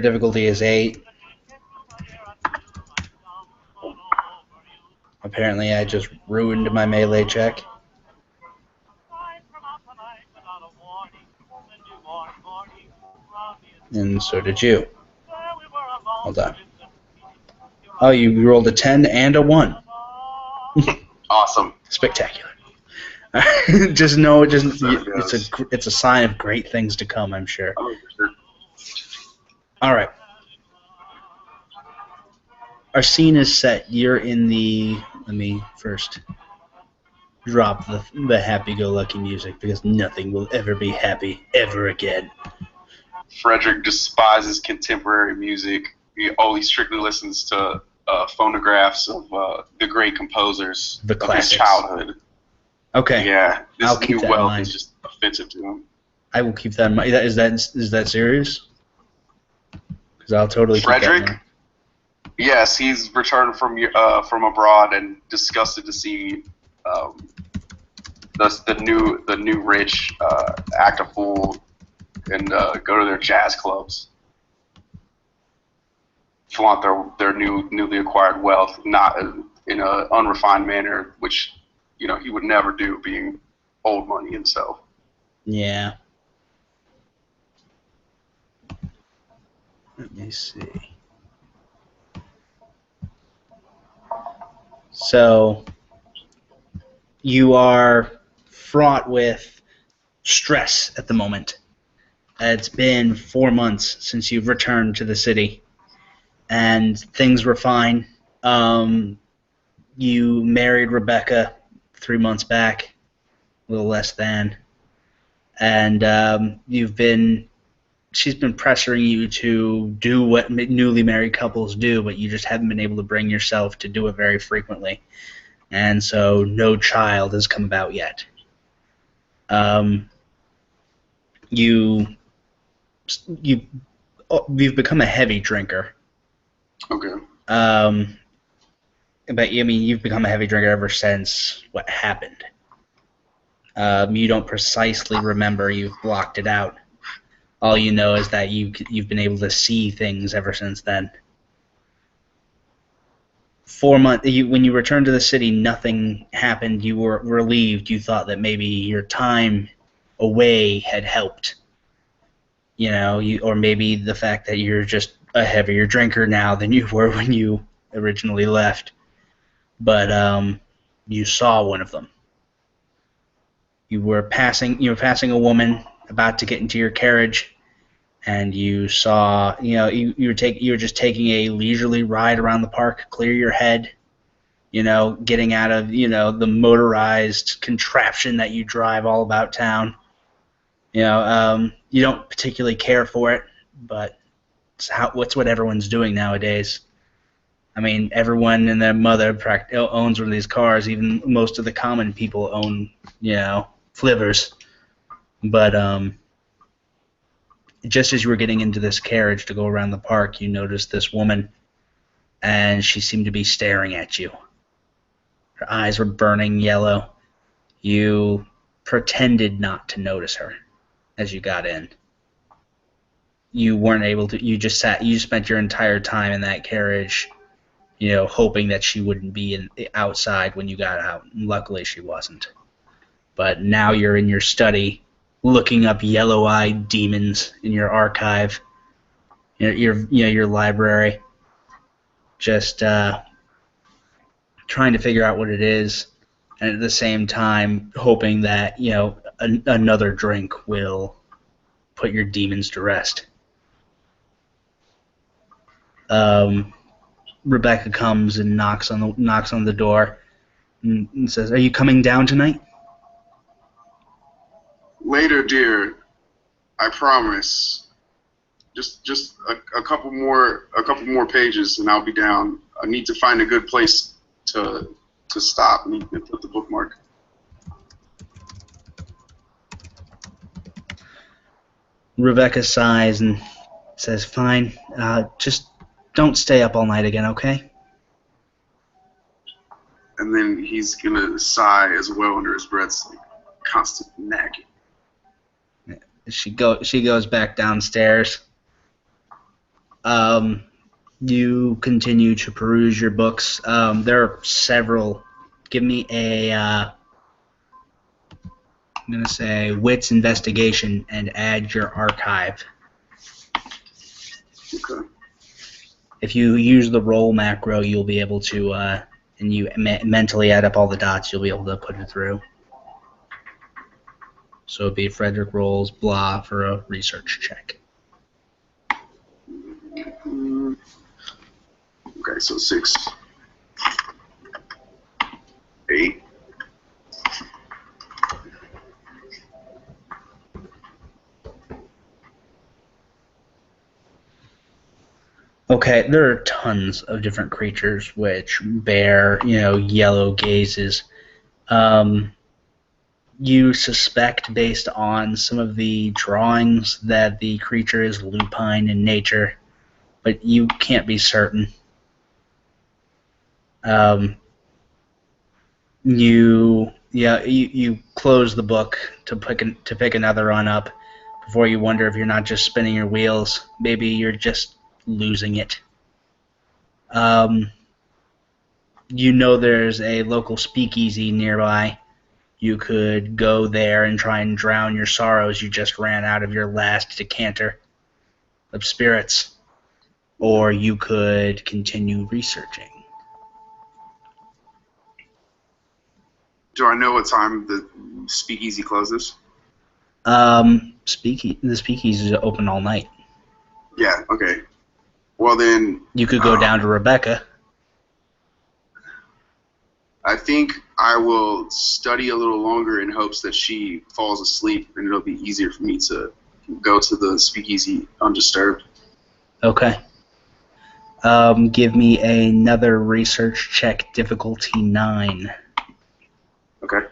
Difficulty is 8. Apparently, I just ruined my melee check. And so did you. Hold on. Oh, you rolled a 10 and a 1. Awesome. Spectacular. Just know, it's a sign of great things to come, I'm sure. Oh, sure. All right. Our scene is set. You're in the. Let me first drop the happy-go-lucky music because nothing will ever be happy ever again. Frederick despises contemporary music. He strictly listens to phonographs of the great composers The of classics. his childhood. Okay. Yeah, I'll this keep new that in wealth mind. is just offensive to him. I will keep that in mind. Is that serious? Because I'll totally keep that in Frederick? mind. Yes, he's returned from abroad and disgusted to see the new rich act a fool and go to their jazz clubs, flaunt their newly acquired wealth, not in an unrefined manner, which he would never do, being old money himself. Yeah. Let me see. So, you are fraught with stress at the moment. It's been 4 months since you've returned to the city, and things were fine. You married Rebecca 3 months back, a little less than, and she's been pressuring you to do what newly married couples do, but you just haven't been able to bring yourself to do it very frequently. And so no child has come about yet. You've become a heavy drinker. Okay. But I mean, you've become a heavy drinker ever since what happened. You don't precisely remember. You've blocked it out. All you know is that you've been able to see things ever since then. 4 months. When you returned to the city, nothing happened. You were relieved. You thought that maybe your time away had helped. Or maybe the fact that you're just a heavier drinker now than you were when you originally left. But you saw one of them. You were passing a woman about to get into your carriage, and you saw, you were just taking a leisurely ride around the park, clear your head, getting out of, the motorized contraption that you drive all about town. You don't particularly care for it, but what's what everyone's doing nowadays. I mean, everyone and their mother owns one of these cars. Even most of the common people own, flivvers. But just as you were getting into this carriage to go around the park, you noticed this woman, and she seemed to be staring at you. Her eyes were burning yellow. You pretended not to notice her as you got in. You weren't able to. You spent your entire time in that carriage, hoping that she wouldn't be outside when you got out. Luckily, she wasn't. But now you're in your study, looking up yellow-eyed demons in your archive, your library, just trying to figure out what it is, and at the same time hoping that another drink will put your demons to rest. Rebecca comes and knocks on the door and says, "Are you coming down tonight?" Later, dear. I promise. Just a couple more pages, and I'll be down. I need to find a good place to stop. I need to put the bookmark. Rebecca sighs and says, "Fine. Just don't stay up all night again, okay?" And then he's gonna sigh as well under his breath, like constant nagging. She goes back downstairs. You continue to peruse your books. There are several. Give me a, I'm going to say, wits investigation and add your archive. Okay. If you use the roll macro, you'll be able to, and you mentally add up all the dots, you'll be able to put it through. So it'd be Frederick rolls blah for a research check. Okay, so 6, 8. Okay, there are tons of different creatures which bear, yellow gazes. You suspect, based on some of the drawings, that the creature is lupine in nature, but you can't be certain. You close the book to pick another one up before you wonder if you're not just spinning your wheels. Maybe you're just losing it. There's a local speakeasy nearby. You could go there and try and drown your sorrows. You just ran out of your last decanter of spirits. Or you could continue researching. Do I know what time the speakeasy closes? The speakeasy is open all night. Yeah, okay. Well then... You could go down to Rebecca. I think I will study a little longer in hopes that she falls asleep and it'll be easier for me to go to the speakeasy undisturbed. Okay. Give me another research check, difficulty 9. Okay.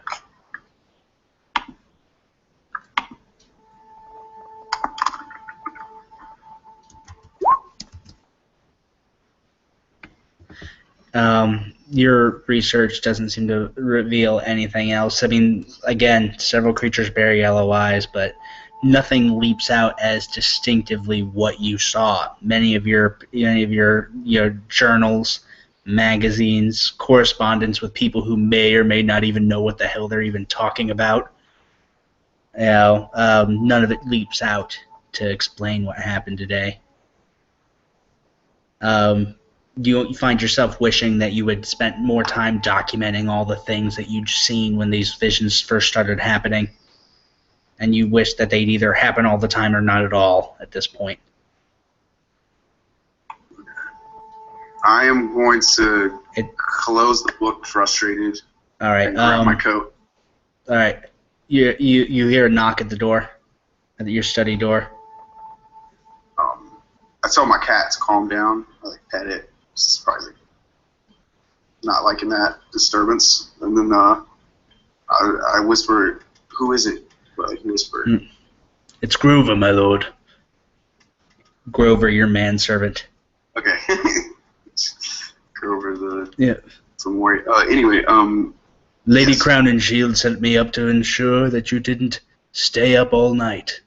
Your research doesn't seem to reveal anything else. I mean, again, several creatures bear yellow eyes, but nothing leaps out as distinctively what you saw. Many of your journals, magazines, correspondence with people who may or may not even know what the hell they're even talking about. None of it leaps out to explain what happened today. You find yourself wishing that you had spent more time documenting all the things that you'd seen when these visions first started happening. And you wish that they'd either happen all the time or not at all at this point. I am going to close the book frustrated. All right. And grab my coat. All right. You hear a knock at the door, at your study door. I tell my cat to calm down. I pet it. It's surprising. Not liking that disturbance. And then I whisper, "Who is it?" Well, he whispered. It's Grover, my lord. Grover, your manservant. Okay. Grover the... Yeah. Some worry. Anyway, Lady yes. Crown and Shield sent me up to ensure that you didn't stay up all night.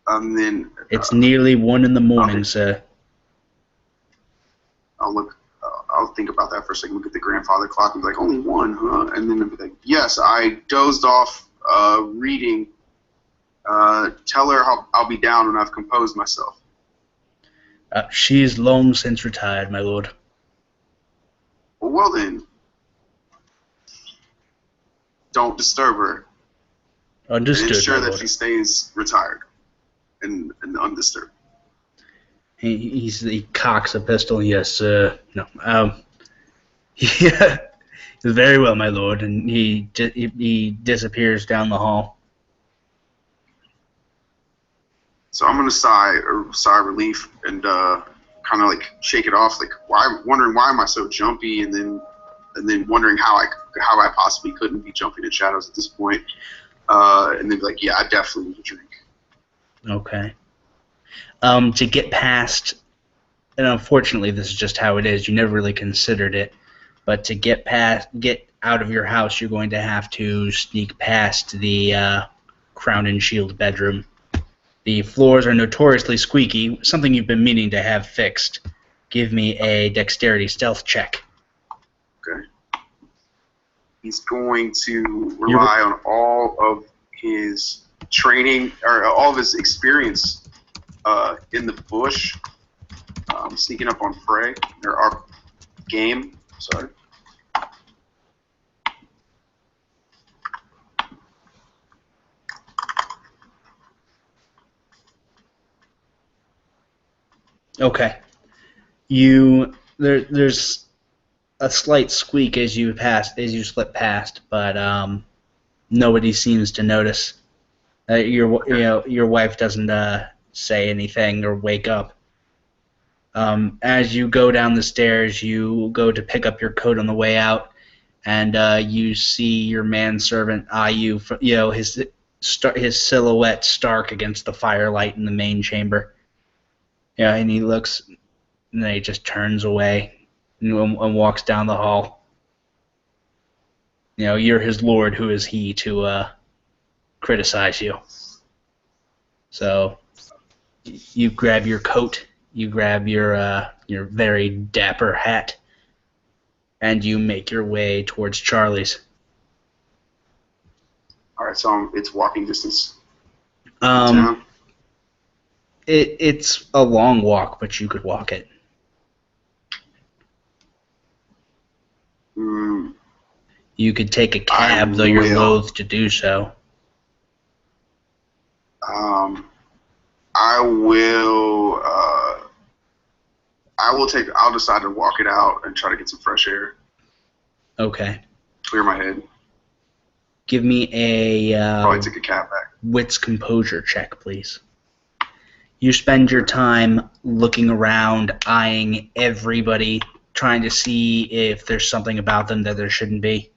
Then... It's nearly 1 in the morning, sir. I'll think about that for a second. Look at the grandfather clock and be like, only 1, huh? And then I'll be like, yes, I dozed off reading. Tell her I'll be down when I've composed myself. She's long since retired, my lord. Well then, don't disturb her. Understood, And ensure my that lord. she stays retired and undisturbed. He cocks a pistol. Yes, sir. No. Yeah. Very well, my lord. And he disappears down the hall. So I'm gonna sigh of relief and kind of like shake it off, like wondering why am I so jumpy, and then wondering how I possibly couldn't be jumping in shadows at this point, and then be like, yeah, I definitely need a drink. Okay. To get past, and unfortunately this is just how it is, you never really considered it, but to get out of your house, you're going to have to sneak past the Crown and Shield bedroom. The floors are notoriously squeaky, something you've been meaning to have fixed. Give me a dexterity stealth check. Okay. He's going to rely on all of his training or all of his experience in the bush, sneaking up on prey or our game. Sorry. Okay. There's a slight squeak as you slip past, but nobody seems to notice. Your wife doesn't say anything or wake up. As you go down the stairs, you go to pick up your coat on the way out, and you see your manservant eye you. His silhouette stark against the firelight in the main chamber. Yeah, and he looks, and then he just turns away and walks down the hall. You're his lord. Who is he to criticize you? So you grab your coat, you grab your very dapper hat, and you make your way towards Charlie's. All right, so it's walking distance. Down. It's a long walk, but you could walk it. You could take a cab, though you're loath to do so. I'll decide to walk it out and try to get some fresh air. Okay. Clear my head. Give me a probably take a cab back. Wits composure check, please. You spend your time looking around, eyeing everybody, trying to see if there's something about them that there shouldn't be.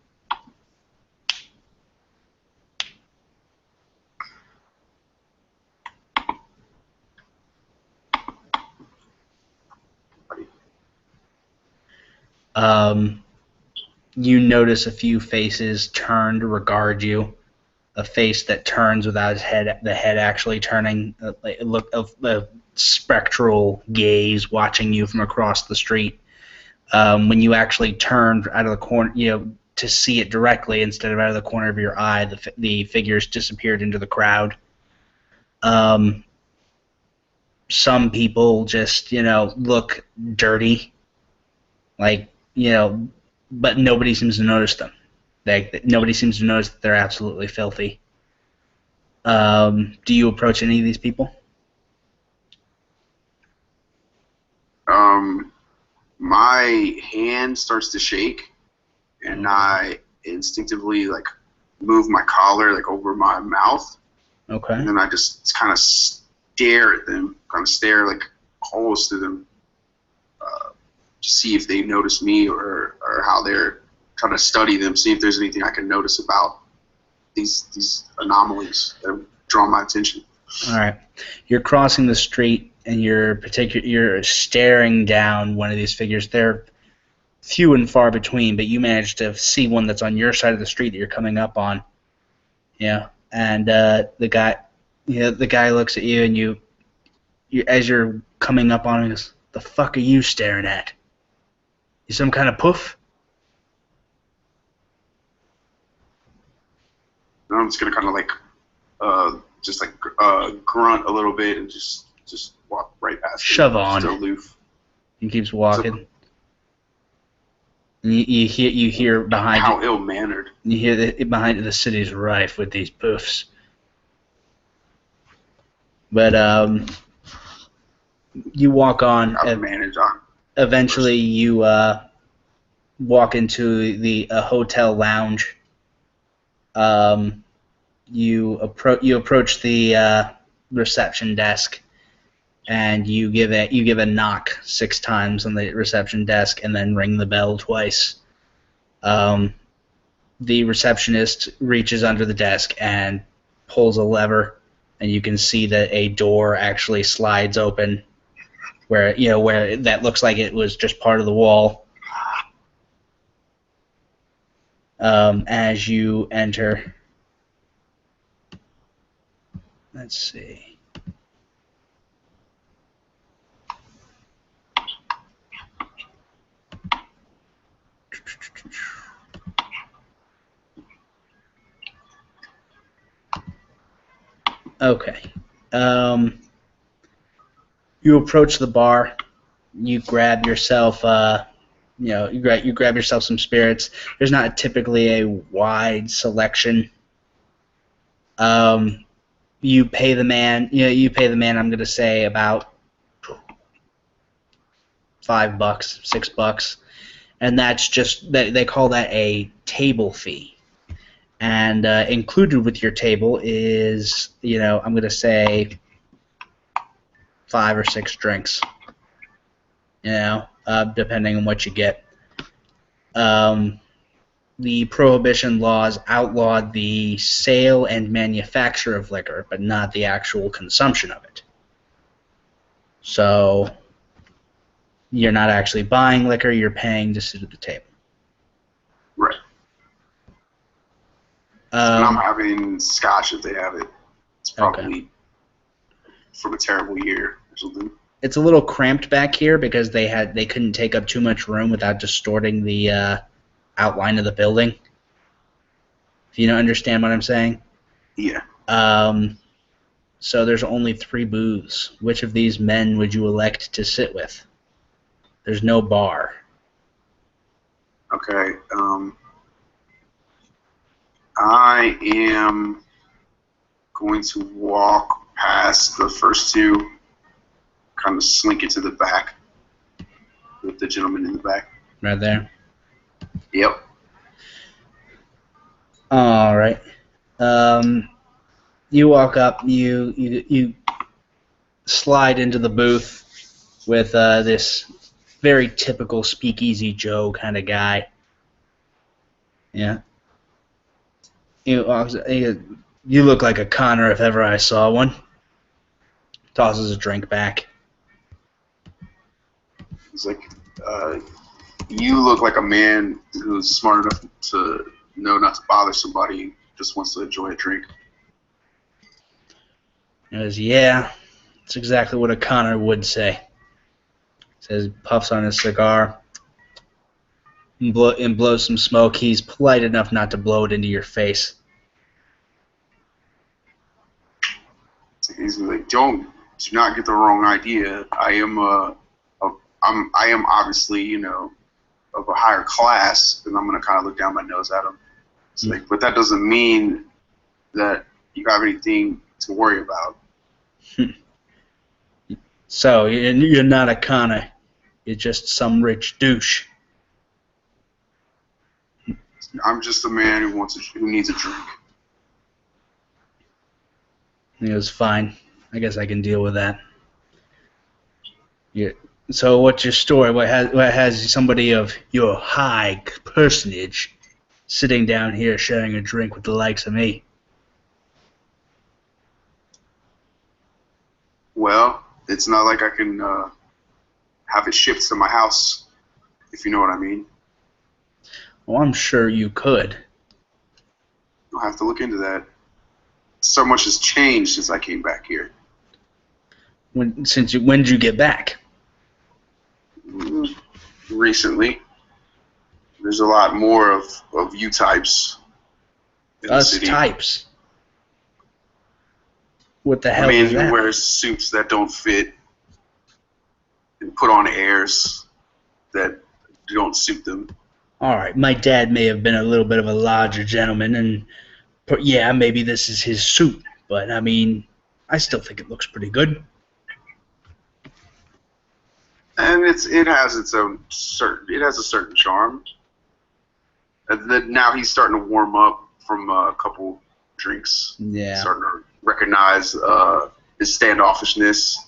You notice a few faces turn to regard you. A face that turns without the head actually turning. A spectral gaze watching you from across the street. When you actually turned out of the corner, to see it directly instead of out of the corner of your eye, the figures disappeared into the crowd. Some people just, look dirty, but nobody seems to notice them. Nobody seems to notice that they're absolutely filthy. Do you approach any of these people? My hand starts to shake, and I instinctively move my collar over my mouth. Okay. And then I just kind of stare at them, almost to them, to see if they notice me or how they're trying to study them, see if there's anything I can notice about these anomalies that have drawn my attention. All right. You're crossing the street, and you're staring down one of these figures. They're few and far between, but you manage to see one that's on your side of the street that you're coming up on. Yeah. And the guy looks at you, and you as you're coming up on him, goes, "The fuck are you staring at? You some kind of poof?" And I'm just gonna kind of grunt a little bit and just walk right past. Shove on. Just aloof. He keeps walking. You hear behind how ill-mannered. You hear that behind the city's rife with these poofs. But you walk on. Eventually, you walk into a hotel lounge. You approach the reception desk, and you give a knock 6 times on the reception desk, and then ring the bell twice. The receptionist reaches under the desk and pulls a lever, and you can see that a door actually slides open, where that looks like it was just part of the wall. As you enter, let's see. Okay. Um, you approach the bar. You grab yourself, you grab yourself some spirits. There's not typically a wide selection. Um, you pay the man. You pay the man. I'm gonna say about $5, $6, and that's just they call that a table fee. And included with your table is, I'm gonna say 5 or 6 drinks. Depending on what you get. Um, the prohibition laws outlawed the sale and manufacture of liquor, but not the actual consumption of it. So you're not actually buying liquor, you're paying to sit at the table. Right. And I'm having scotch if they have it. It's probably from a terrible year or something. It's a little cramped back here because they couldn't take up too much room without distorting the outline of the building. If you don't understand what I'm saying? Yeah. So there's only 3 booths. Which of these men would you elect to sit with? There's no bar. Okay. I am going to walk past the first 2, kind of slink into the back with the gentleman in the back. Right there? Yep. All right. You walk up. You slide into the booth with this very typical Speakeasy Joe kind of guy. Yeah. You look like a Connor if ever I saw one. Tosses a drink back. He's like, you look like a man who's smart enough to know not to bother somebody, just wants to enjoy a drink. He goes, yeah, that's exactly what a Connor would say. Says, puffs on his cigar and blows some smoke. He's polite enough not to blow it into your face. He's like, do not get the wrong idea. I am obviously, of a higher class, and I'm gonna kind of look down my nose at him. It's like, but that doesn't mean that you have anything to worry about. So you're not a Connor. You're just some rich douche. I'm just a man who needs a drink. He goes, fine. I guess I can deal with that. Yeah. So what's your story? What has somebody of your high personage sitting down here sharing a drink with the likes of me? Well, it's not like I can have it shipped to my house, if you know what I mean. Well, I'm sure you could. You'll have to look into that. So much has changed since I came back here. When did you get back? Recently. There's a lot more of you types in the city. Us types? What the hell is that? Who wears suits that don't fit and put on airs that don't suit them. All right, my dad may have been a little bit of a larger gentleman, and yeah, maybe this is his suit, but I mean, I still think it looks pretty good. And it has a certain charm. And then now he's starting to warm up from a couple drinks. Yeah. Starting to recognize his standoffishness,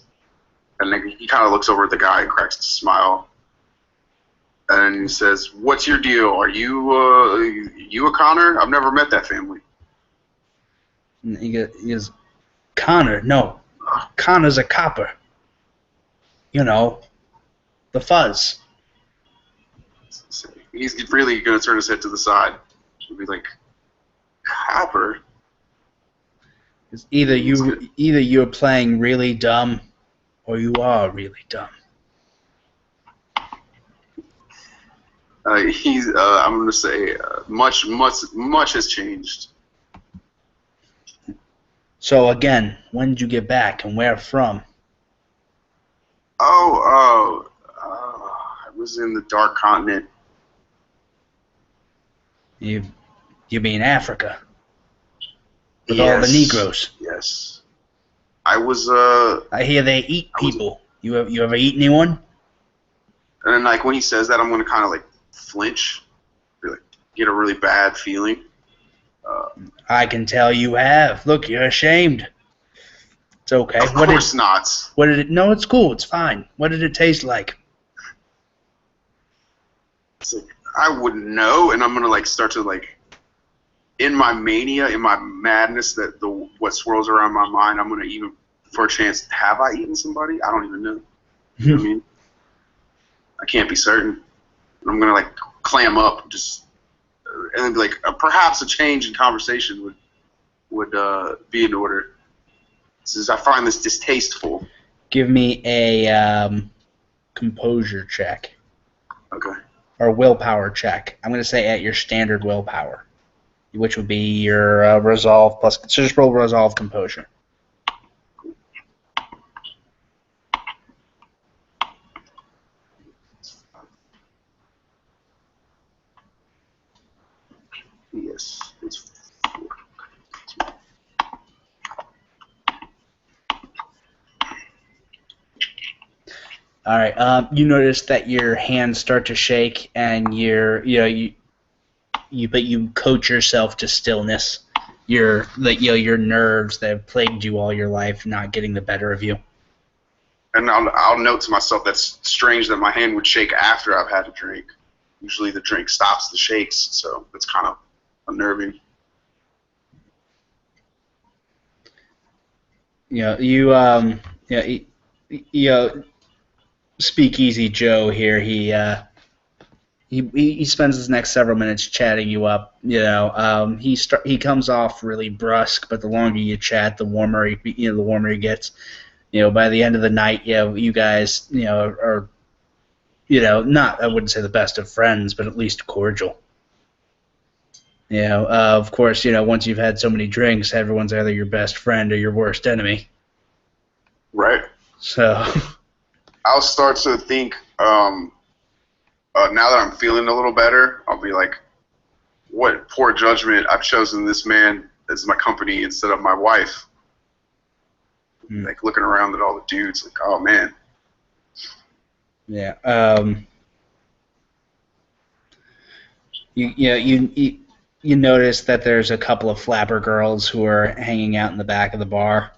and then he kind of looks over at the guy and cracks a smile. And he says, "What's your deal? Are you a Connor? I've never met that family." And he goes, Connor? No, Connor's a copper. You know, the fuzz. He's really gonna turn his head to the side. He'll be like, "Copper." It's either you're playing really dumb, or you are really dumb. I'm gonna say much has changed. So again, when did you get back and where from? I was in the Dark Continent. You mean Africa with all the Yes. Negroes? Yes. I was I hear they eat people. You ever eat anyone? and then like when he says that, I'm gonna kind of like flinch, like get a really bad feeling. I can tell you have. Look, you're ashamed. It's okay. Of course not. What did it? No, it's cool. It's fine. What did it taste like? It's like I wouldn't know, and I'm gonna like start to like in my mania, in my madness that what swirls around my mind, I'm gonna even for a chance. Have I eaten somebody? I don't even know. You know what I mean? I can't be certain. I'm gonna like clam up, just and then be like perhaps a change in conversation would be in order. Since I find this distasteful. Give me a composure check. Okay. Or willpower check. I'm going to say at your standard willpower, which would be your resolve plus. So just roll resolve composure. Yes. It's 4. All right. You notice that your hands start to shake, and you coach yourself to stillness. Your nerves that have plagued you all your life not getting the better of you. And I'll note to myself that's strange that my hand would shake after I've had a drink. Usually the drink stops the shakes, so it's kind of unnerving. Speakeasy Joe here. He spends his next several minutes chatting you up. He comes off really brusque, but the longer you chat, the warmer he gets. By the end of the night, you guys, are, not, I wouldn't say the best of friends, but at least cordial. Of course, once you've had so many drinks, everyone's either your best friend or your worst enemy. Right. So I'll start to think, now that I'm feeling a little better, I'll be like, what poor judgment, I've chosen this man as my company instead of my wife. Like looking around at all the dudes, like, oh man. Yeah. You notice that there's a couple of flapper girls who are hanging out in the back of the bar.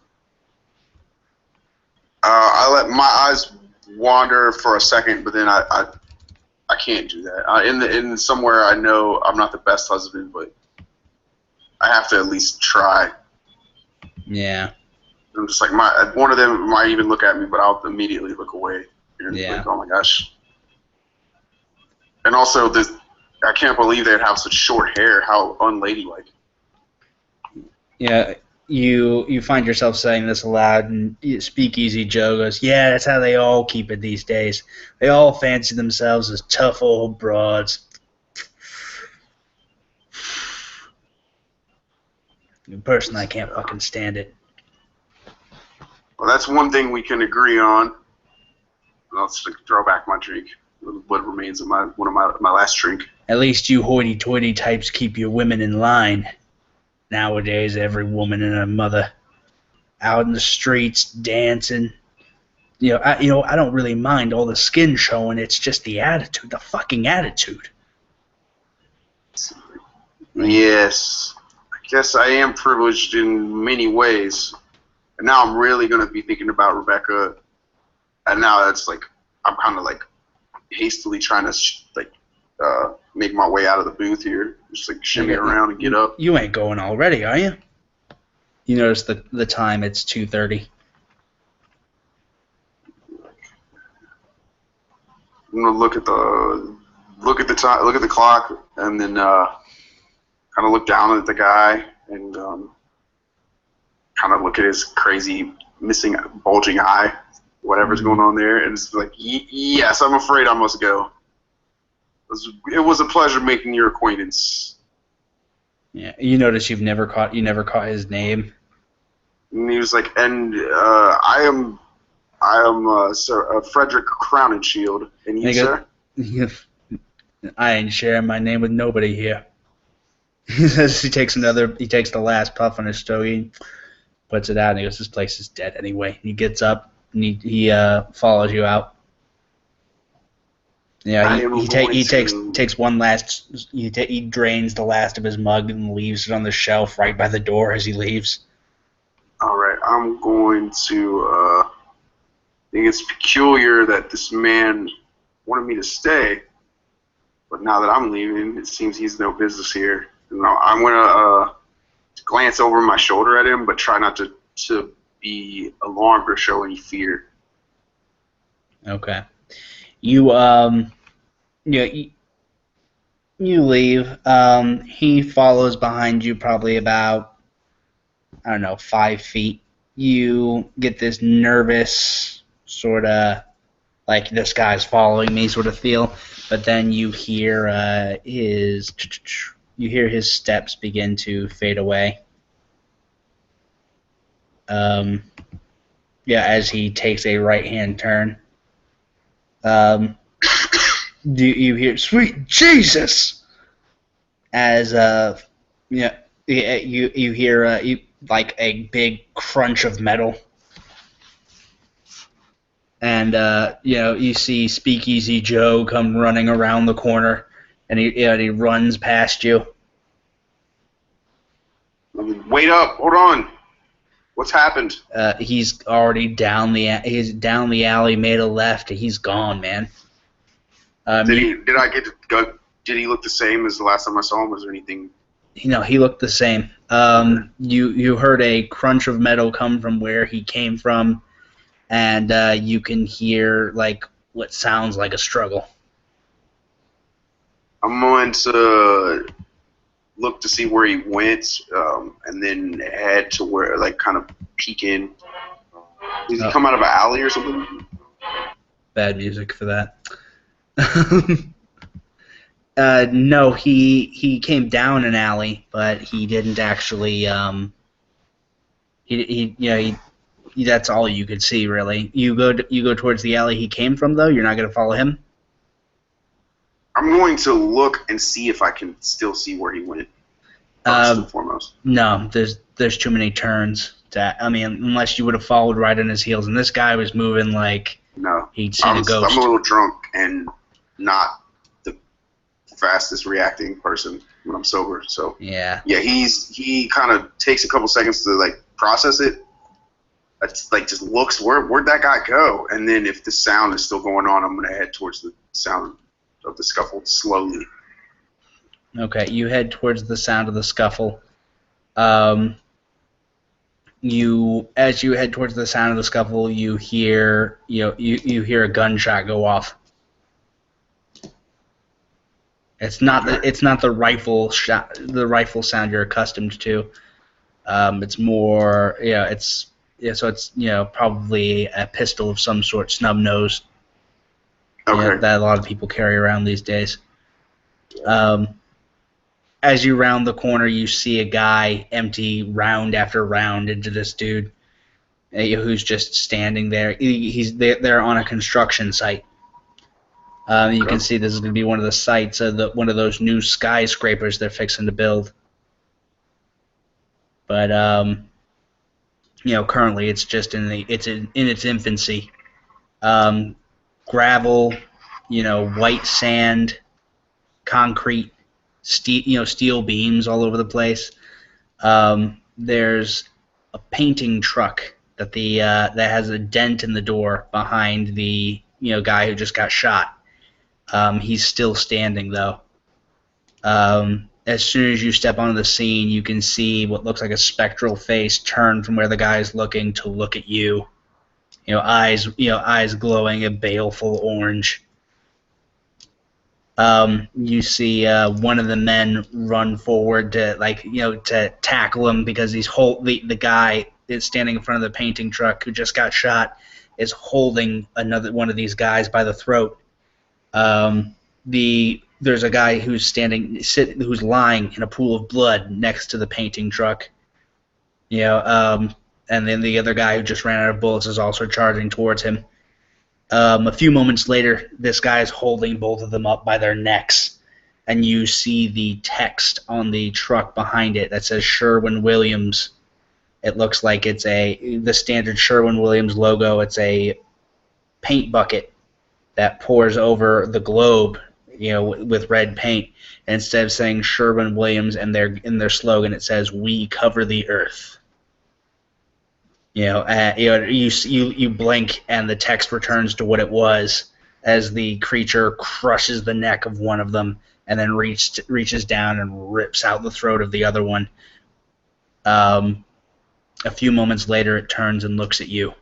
I let my eyes wander for a second, but then I can't do that. In somewhere I know I'm not the best husband, but I have to at least try. Yeah. I'm just like one of them might even look at me, but I'll immediately look away. Yeah. Like, oh my gosh. And also I can't believe they'd have such short hair. How unladylike. Yeah. You find yourself saying this aloud, and Speakeasy Joe goes, "Yeah, that's how they all keep it these days. They all fancy themselves as tough old broads." Personally, I can't fucking stand it. Well, that's one thing we can agree on. I'll just throw back my drink. What remains of my last drink. At least you hoity-toity types keep your women in line. Nowadays, every woman and her mother out in the streets dancing. I don't really mind all the skin showing. It's just the attitude, the fucking attitude. Yes, I guess I am privileged in many ways. And now I'm really going to be thinking about Rebecca. And now it's like, I'm kind of like hastily trying to make my way out of the booth here. Just like shimmy around and get up. You ain't going already, are you? You notice the time, it's 2:30. I'm gonna look at the time, look at the clock, and then kind of look down at the guy and kind of look at his crazy missing bulging eye, whatever's going on there, and it's like, yes, I'm afraid I must go. It was a pleasure making your acquaintance. Yeah, you notice you never caught his name. And he was like, and I am Sir Frederick Crown and Shield, and you, And sir? I ain't sharing my name with nobody here. He says he takes the last puff on his stogie, puts it out, and he goes, "This place is dead anyway." He gets up and he follows you out. Yeah, I am going he to. takes one last. He drains the last of his mug and leaves it on the shelf right by the door as he leaves. All right, I'm going to. I think it's peculiar that this man wanted me to stay, but now that I'm leaving, it seems he's no business here. And I'm gonna glance over my shoulder at him, but try not to be alarmed or show any fear. Okay, you yeah you leave. He follows behind you probably about, I don't know, 5 feet. You get this nervous sort of like this guy's following me sort of feel, but then you hear his steps begin to fade away. Um, yeah, as he takes a right hand turn. Do you hear "Sweet Jesus" as yeah, you hear like a big crunch of metal, and you see Speakeasy Joe come running around the corner, and he runs past you. Wait up! Hold on. What's happened? He's already he's down the alley, made a left. He's gone, man. Did I get to go? Did he look the same as the last time I saw him? Was there anything? He looked the same. You heard a crunch of metal come from where he came from, and you can hear like what sounds like a struggle. I'm going to look to see where he went, and then head to where, like, kind of peek in. Did he come out of an alley or something? Bad music for that. No, he came down an alley, but he didn't actually. That's all you could see really. You go towards the alley he came from though. You're not gonna follow him. I'm going to look and see if I can still see where he went. First and foremost. No, there's too many turns. Unless you would have followed right on his heels, and this guy was moving like he'd seen a ghost. I'm a little drunk and not the fastest reacting person when I'm sober. So yeah, he kind of takes a couple seconds to like process it. It's like just looks where'd that guy go, and then if the sound is still going on, I'm gonna head towards the sound of the scuffle slowly. Okay, you head towards the sound of the scuffle. As you head towards the sound of the scuffle, you hear you hear a gunshot go off. It's not the rifle shot, the rifle sound you're accustomed to. It's more so it's probably a pistol of some sort, snub nose. Okay. That a lot of people carry around these days. As you round the corner, you see a guy empty round after round into this dude who's just standing there. They're on a construction site. You can see this is going to be one of the sites of one of those new skyscrapers they're fixing to build. But currently it's just in its infancy. Gravel, white sand, concrete, steel beams all over the place. There's a painting truck that that has a dent in the door behind the guy who just got shot. He's still standing though. As soon as you step onto the scene, you can see what looks like a spectral face turn from where the guy's looking to look at you. Eyes glowing a baleful orange. You see one of the men run forward to tackle him because the guy is standing in front of the painting truck who just got shot is holding another one of these guys by the throat. There's a guy who's who's lying in a pool of blood next to the painting truck. and then the other guy who just ran out of bullets is also charging towards him. A few moments later, this guy is holding both of them up by their necks, and you see the text on the truck behind it that says Sherwin-Williams. It looks like it's the standard Sherwin-Williams logo. It's a paint bucket that pours over the globe, with red paint. And instead of saying Sherwin-Williams and in their slogan, it says "We cover the earth." You blink and the text returns to what it was as the creature crushes the neck of one of them and then reaches down and rips out the throat of the other one. A few moments later, it turns and looks at you.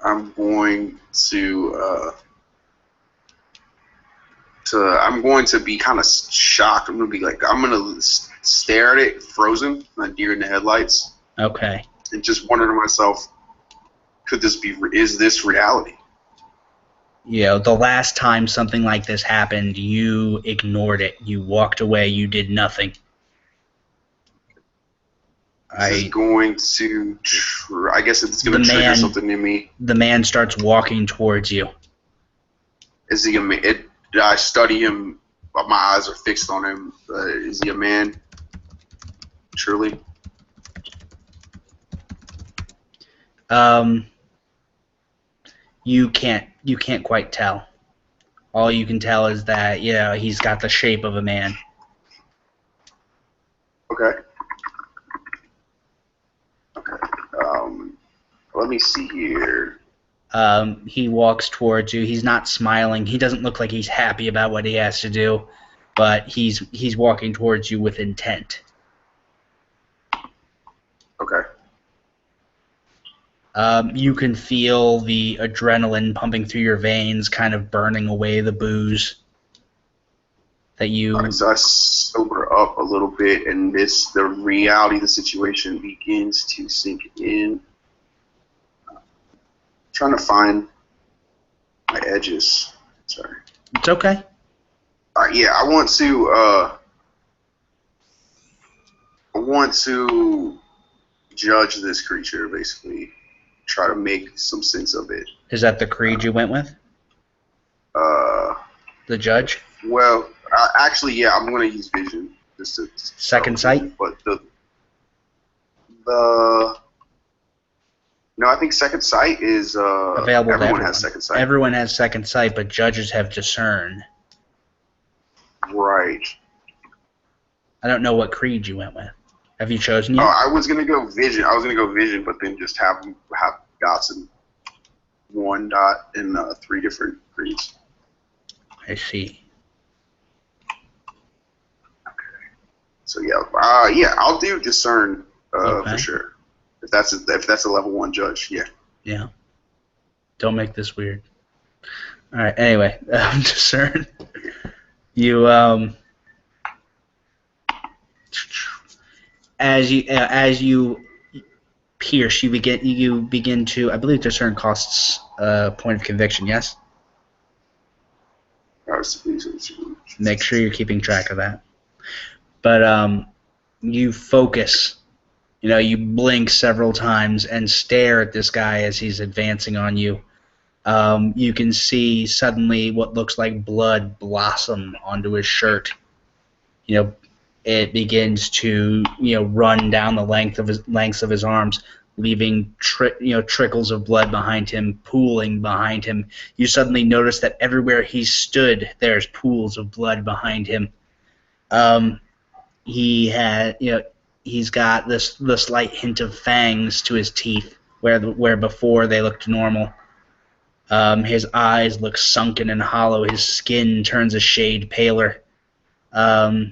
I'm going to be kind of shocked. I'm going to stare at it, frozen, like deer in the headlights. Okay. And just wonder to myself, is this reality? The last time something like this happened, you ignored it. You walked away. You did nothing. I guess it's going to trigger something in me. The man starts walking towards you. Is he a man? Did I study him? My eyes are fixed on him. Is he a man? Truly? You can't quite tell. All you can tell is that he's got the shape of a man. Okay. Let me see here. He walks towards you. He's not smiling. He doesn't look like he's happy about what he has to do, but he's walking towards you with intent. Okay. You can feel the adrenaline pumping through your veins, kind of burning away the booze that you... So I sober up a little bit, and the reality of the situation begins to sink in. Trying to find my edges. Sorry. It's okay. I want to judge this creature, basically. Try to make some sense of it. Is that the creed you went with? The judge? Well, actually, yeah, I'm going to use vision. Just to Second sight? But no, I think second sight is available. Everyone has second sight. Everyone has second sight, but judges have discern. Right. I don't know what creed you went with. Have you chosen yet? Oh, I was gonna go vision. But then just have dots and one dot in 3 different creeds. I see. Okay. So yeah, I'll do discern for sure. If that's a level 1 judge, yeah. Yeah. Don't make this weird. All right. Anyway, discern. You as you pierce, you begin to. I believe discern costs a point of conviction. Yes. Make sure you're keeping track of that. But you focus. You blink several times and stare at this guy as he's advancing on you. You can see suddenly what looks like blood blossom onto his shirt. It begins to run down the lengths of his arms, leaving trickles of blood behind him, pooling behind him. You suddenly notice that everywhere he stood, there's pools of blood behind him. He's got this slight hint of fangs to his teeth, where before they looked normal. His eyes look sunken and hollow. His skin turns a shade paler.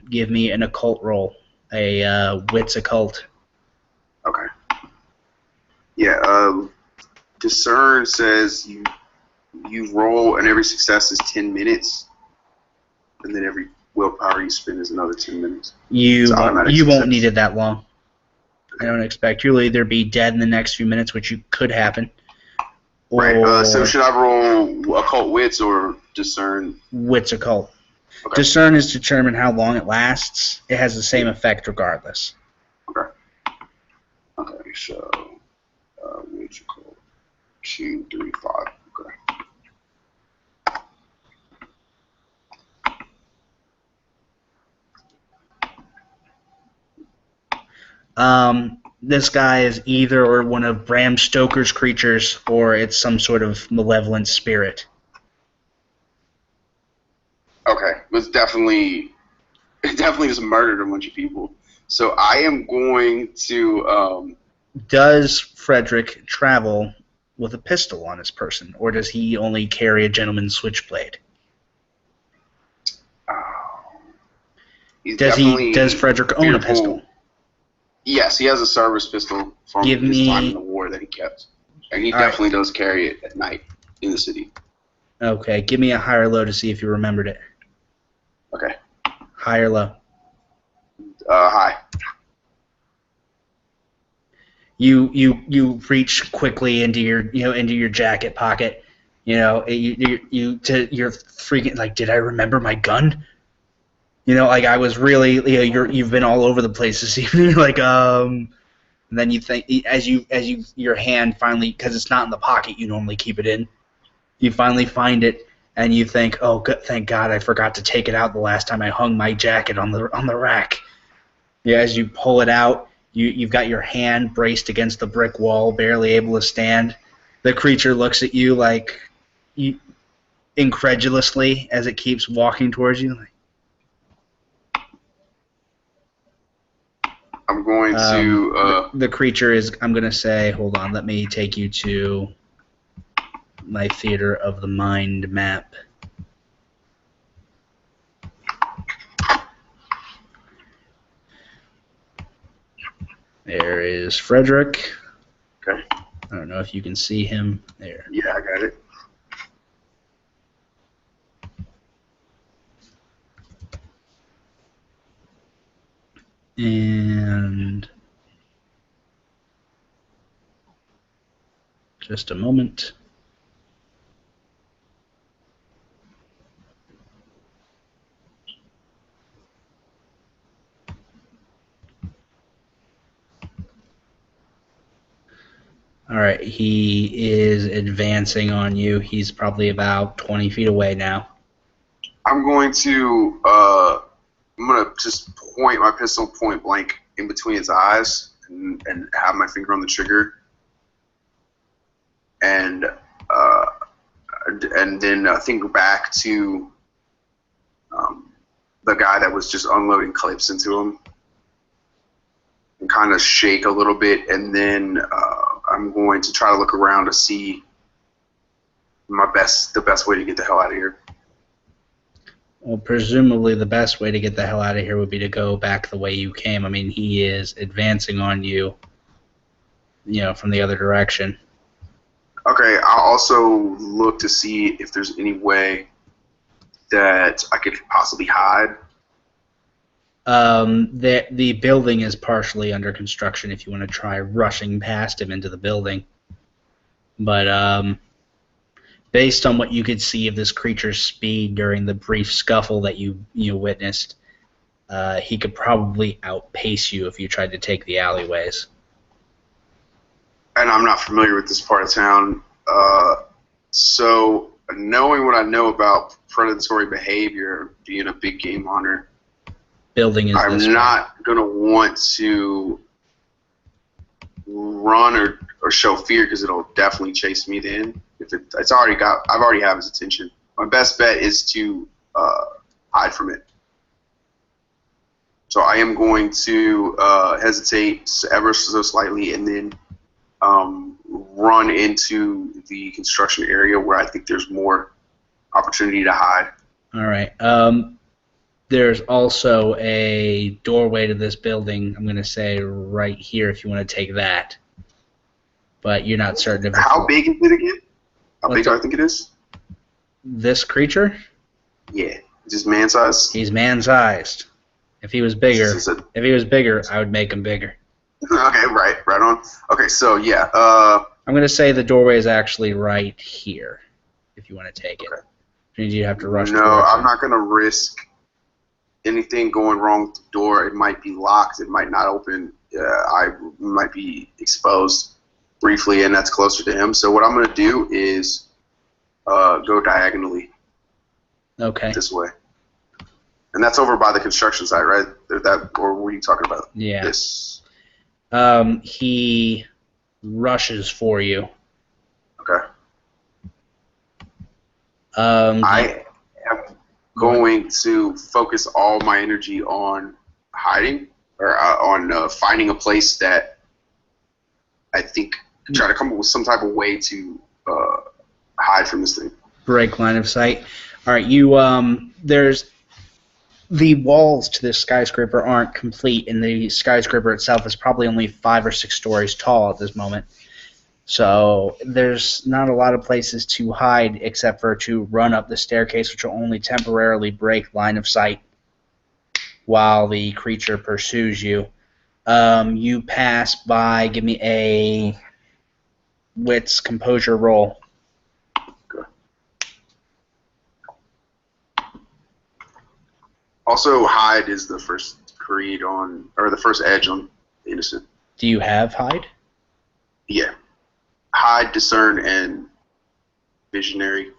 Give me an occult roll, a wits occult. Okay. Yeah. Discern says you roll, and every success is 10 minutes, and then every willpower you spend is another 10 minutes. You won't need it that long. I don't expect. You'll either be dead in the next few minutes, which could happen. Right. So should I roll occult wits or discern? Wits occult. Okay. Discern is determined how long it lasts. It has the same effect regardless. Okay. So, what's it called? 2, 3, 5. Okay. This guy is either one of Bram Stoker's creatures or it's some sort of malevolent spirit. Okay, it definitely just murdered a bunch of people. So I am going to. Does Frederick travel with a pistol on his person, or does he only carry a gentleman's switchblade? Does Frederick own a pistol? Yes, he has a service pistol from his time in the war that he kept. And he definitely does carry it at night in the city. Okay, give me a high or low to see if you remembered it. Okay. High or low? High. You reach quickly into your jacket pocket. You're freaking like, did I remember my gun? Like I was really, you've been all over the place this evening. Like, and then you think your hand finally, because it's not in the pocket you normally keep it in, you finally find it and you think, oh, good, thank God I forgot to take it out the last time I hung my jacket on the rack. Yeah, as you pull it out, you've got your hand braced against the brick wall, barely able to stand. The creature looks at you like, incredulously as it keeps walking towards you. I'm going to... The creature is, I'm going to say, hold on, let me take you to my Theater of the Mind map. There is Frederick. Okay. I don't know if you can see him there. Yeah, I got it. And just a moment. All right, he is advancing on you. He's probably about 20 feet away now. I'm going to just point my pistol point blank in between his eyes and have my finger on the trigger, and then think back to the guy that was just unloading clips into him, and kind of shake a little bit, and then I'm going to try to look around to see the best way to get the hell out of here. Well, presumably the best way to get the hell out of here would be to go back the way you came. I mean, he is advancing on you, from the other direction. Okay, I'll also look to see if there's any way that I could possibly hide. The building is partially under construction if you want to try rushing past him into the building. But based on what you could see of this creature's speed during the brief scuffle that you witnessed, he could probably outpace you if you tried to take the alleyways. And I'm not familiar with this part of town, so knowing what I know about predatory behavior, being a big game hunter, I'm not going to want to run or show fear because it'll definitely chase me then. If I've already have his attention. My best bet is to hide from it. So I am going to hesitate ever so slightly and then run into the construction area where I think there's more opportunity to hide. All right. There's also a doorway to this building, I'm going to say right here if you want to take that. But you're not certain if it's... How big is it again? How big do I think it is? This creature? Yeah. Is this man-sized? He's man-sized. If he was bigger, I would make him bigger. Okay, right on. Okay, so yeah. I'm going to say the doorway is actually right here, if you want to take it. Which means you have to rush. No, I'm not going to risk anything going wrong with the door. It might be locked. It might not open I might be exposed briefly, and that's closer to him. So what I'm going to do is go diagonally Okay. this way. And that's over by the construction site, right? Or what are you talking about? Yeah. This. He rushes for you. Okay. I am going to focus all my energy on hiding, or on finding a place that I think, try to come up with some type of way to hide from this thing. break line of sight. All right, you there's the walls to this skyscraper aren't complete, and the skyscraper itself is probably only 5 or 6 stories tall at this moment. So there's not a lot of places to hide except for to run up the staircase, which will only temporarily break line of sight while the creature pursues you. You pass by. Give me a wits composure roll. Good. Also, hide is the first creed on, or the first edge on innocent. Do you have hide? Yeah. Hide, discern, and visionary.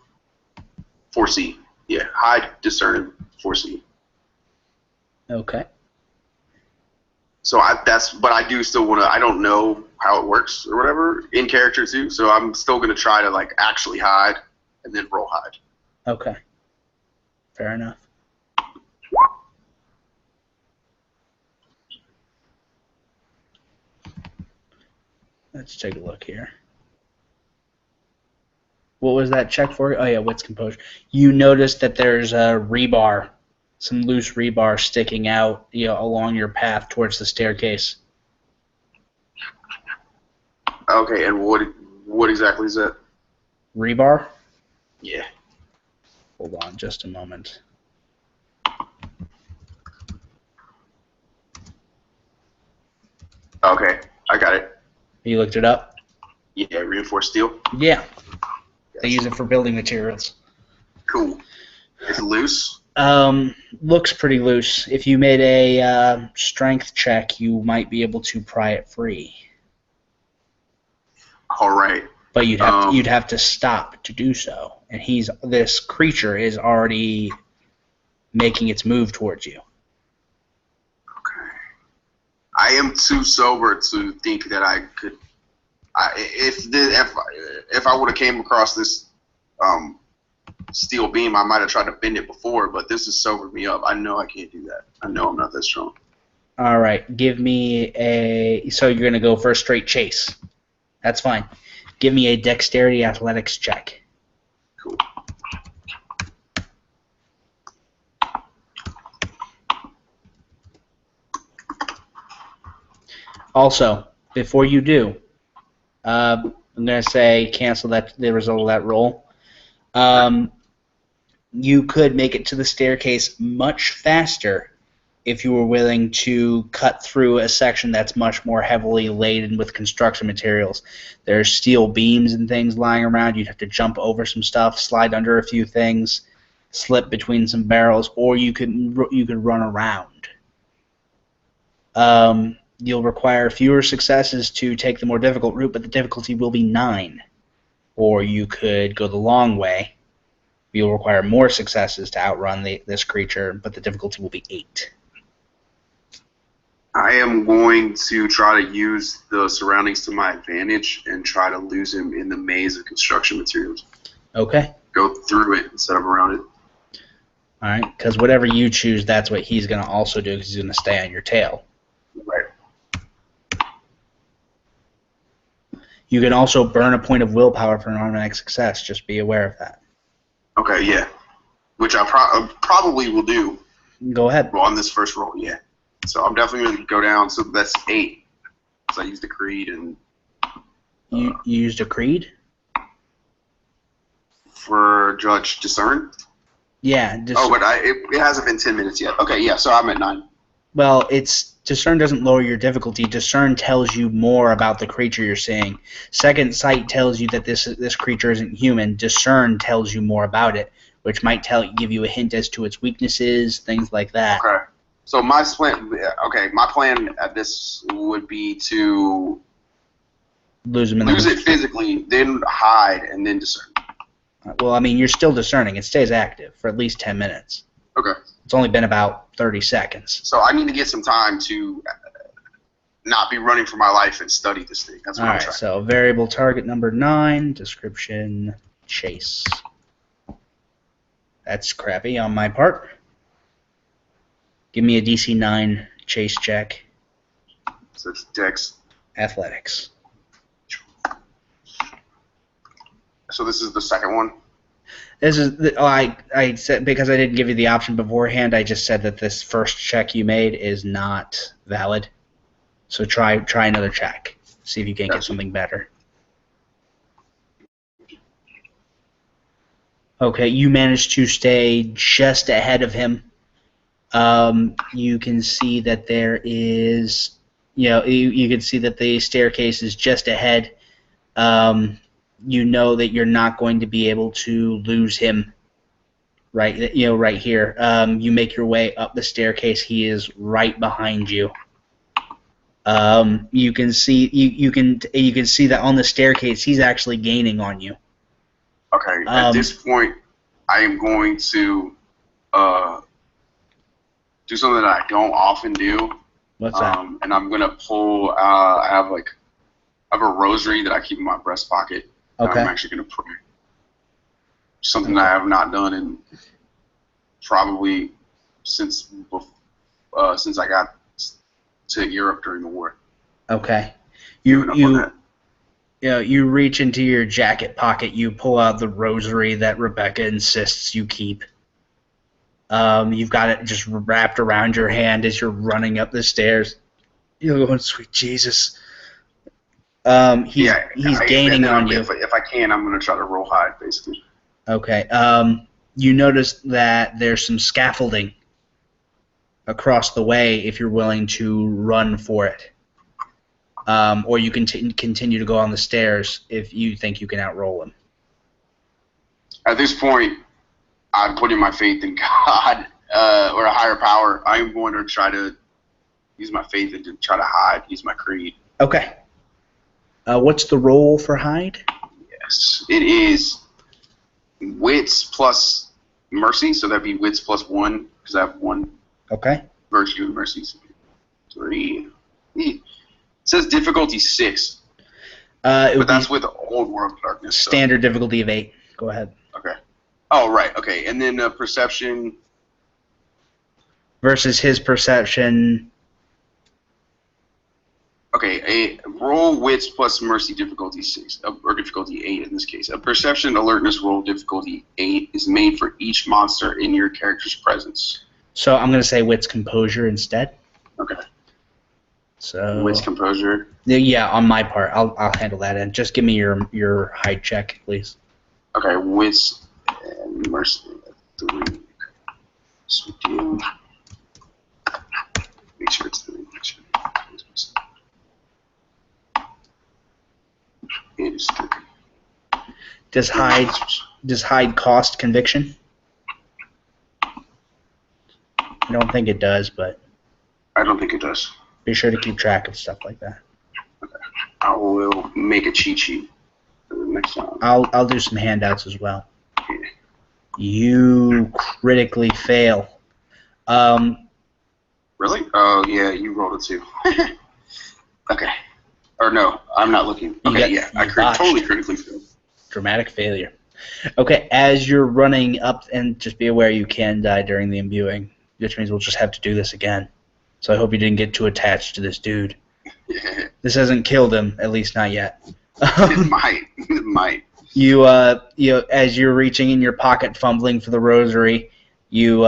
Foresee. Yeah. Hide, discern, foresee. Okay. So but I do still want to. I don't know how it works or whatever in character too. So I'm still going to try to like actually hide and then roll hide. Okay. Fair enough. Let's take a look here. What was that check for? Oh yeah, wits composure. You notice that there's a rebar, some loose rebar sticking out, along your path towards the staircase. Okay, and what exactly is that? Rebar? Yeah. Hold on, just a moment. Okay, I got it. You looked it up? Yeah, reinforced steel. Yeah. They use it for building materials. Cool. It's loose. Looks pretty loose. If you made a strength check, you might be able to pry it free. All right. But you'd have to stop to do so, and this creature is already making its move towards you. Okay. I am too sober to think that I could. If I would have came across this steel beam, I might have tried to bend it before, but this has sobered me up. I know I can't do that. I know I'm not that strong. All right, give me so you're going to go for a straight chase. That's fine. Give me a dexterity athletics check. Cool. Also, before you do, I'm going to say cancel the result of that roll. You could make it to the staircase much faster if you were willing to cut through a section that's much more heavily laden with construction materials. There's steel beams and things lying around. You'd have to jump over some stuff, slide under a few things, slip between some barrels, or you could run around. You'll require fewer successes to take the more difficult route, but the difficulty will be 9. Or you could go the long way. You'll require more successes to outrun this creature, but the difficulty will be 8. I am going to try to use the surroundings to my advantage and try to lose him in the maze of construction materials. Okay. Go through it instead of around it. All right, because whatever you choose, that's what he's going to also do, because he's going to stay on your tail. Right. You can also burn a point of willpower for an automatic success. Just be aware of that. Okay, yeah. Which I probably will do. Go ahead. Well, on this first roll, yeah. So I'm definitely going to go down. So that's 8. So I used the creed and... You used a creed? For Judge Discern? Yeah. But it hasn't been 10 minutes yet. Okay, yeah, so I'm at 9. Well, Discern doesn't lower your difficulty. Discern tells you more about the creature you're seeing. Second Sight tells you that this creature isn't human. Discern tells you more about it, which might give you a hint as to its weaknesses, things like that. Okay. So my plan. Okay, my plan at this would be to Lose him in lose the. it physically, then hide, and then discern. Well, I mean, you're still discerning. It stays active for at least 10 minutes. Okay. It's only been about 30 seconds. So I need to get some time to not be running for my life and study this thing. That's what All I'm right, trying. so variable target number 9, description, chase. That's crappy on my part. Give me a DC 9 chase check. So it's Dex. Athletics. So this is the second one. This is I said, because I didn't give you the option beforehand, I just said that this first check you made is not valid. So try another check. See if you can get something better. Okay, you managed to stay just ahead of him. You can see that there is, you can see that the staircase is just ahead. You know that you're not going to be able to lose him right here. You make your way up the staircase. He is right behind you. You can see you can see that on the staircase he's actually gaining on you. Okay. At this point, I am going to do something that I don't often do. What's that? And I'm gonna pull. I have a rosary that I keep in my breast pocket. Okay. I'm actually gonna pray. Something that I have not done in probably since I got to Europe during the war. Okay. You reach into your jacket pocket. You pull out the rosary that Rebecca insists you keep. You've got it just wrapped around your hand as you're running up the stairs. You're going, sweet Jesus. He's gaining on you. If I can, I'm going to try to roll hide, basically. Okay. You notice that there's some scaffolding across the way if you're willing to run for it. Or you can continue to go on the stairs if you think you can outroll him. At this point, I'm putting my faith in God or a higher power. I am going to try to use my faith and to try to hide, use my creed. Okay. What's the roll for hide? Yes. It is wits plus mercy, so that'd be wits plus 1, because I have 1 virtue and mercy. 3. It says difficulty 6. But that's with old world darkness. Standard difficulty of 8. Go ahead. Okay. Oh, right. Okay. And then perception. Versus his perception. Okay. A roll wits plus mercy difficulty 6, or difficulty 8 in this case. A perception alertness roll difficulty 8 is made for each monster in your character's presence. So I'm going to say wits composure instead. Okay. So wits composure. Yeah, on my part, I'll handle that. And just give me your hide check, please. Okay. Wits and mercy 3. Sweet deal. Make sure it's 3. Make sure. It is 3. Does hide cost conviction? I don't think it does, but I don't think it does. Be sure to keep track of stuff like that. Okay. I will make a cheat sheet for the next time. I'll do some handouts as well. Yeah. You critically fail. Really? Oh, yeah, you rolled a 2. Okay. Or no, I'm not looking. Okay, I totally critically failed. Dramatic failure. Okay, as you're running up, and just be aware you can die during the imbuing, which means we'll just have to do this again. So I hope you didn't get too attached to this dude. Yeah. This hasn't killed him, at least not yet. It might. It might. You as you're reaching in your pocket, fumbling for the rosary, you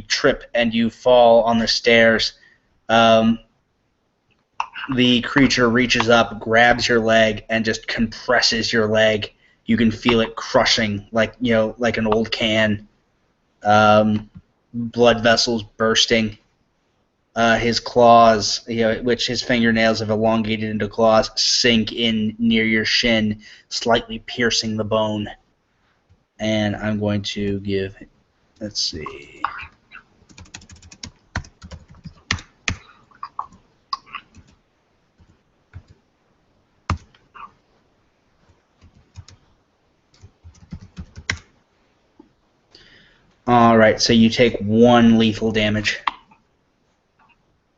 trip and you fall on the stairs. The creature reaches up, grabs your leg, and just compresses your leg. You can feel it crushing, like an old can. Blood vessels bursting. His claws, which his fingernails have elongated into claws, sink in near your shin, slightly piercing the bone. And I'm going to give, let's see. All right, so you take 1 lethal damage.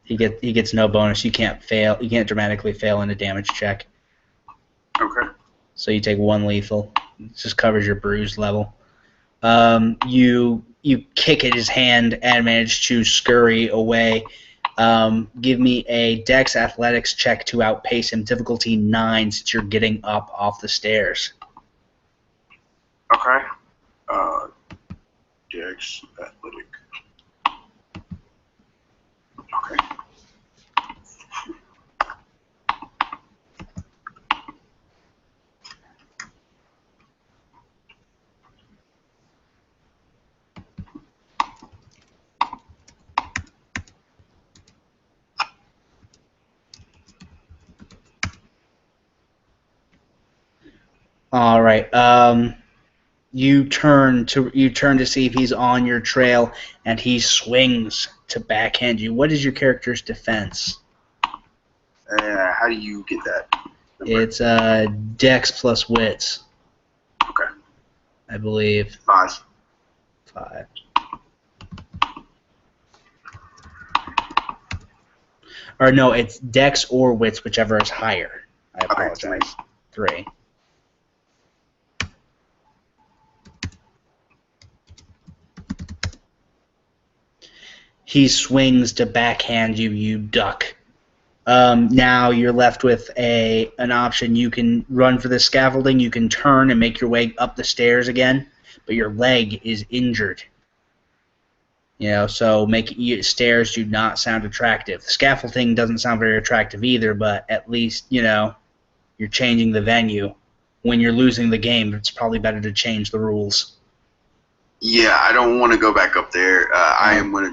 He gets no bonus. You can't fail. You can't dramatically fail in a damage check. Okay. So you take 1 lethal. It just covers your bruise level. You kick at his hand and manage to scurry away. Give me a Dex Athletics check to outpace him. Difficulty 9 since you're getting up off the stairs. Okay. Dex Athletic. Okay. All right. You turn to see if he's on your trail, and he swings to backhand you. What is your character's defense? How do you get that number? It's Dex plus Wits, Okay. I believe. 5. 5. Or no, it's Dex or Wits, whichever is higher. I apologize. 3. He swings to backhand you. You duck. Now you're left with an option. You can run for the scaffolding. You can turn and make your way up the stairs again, but your leg is injured. So stairs do not sound attractive. The scaffolding doesn't sound very attractive either, but at least, you're changing the venue. When you're losing the game, it's probably better to change the rules. Yeah, I don't want to go back up there. I'm gonna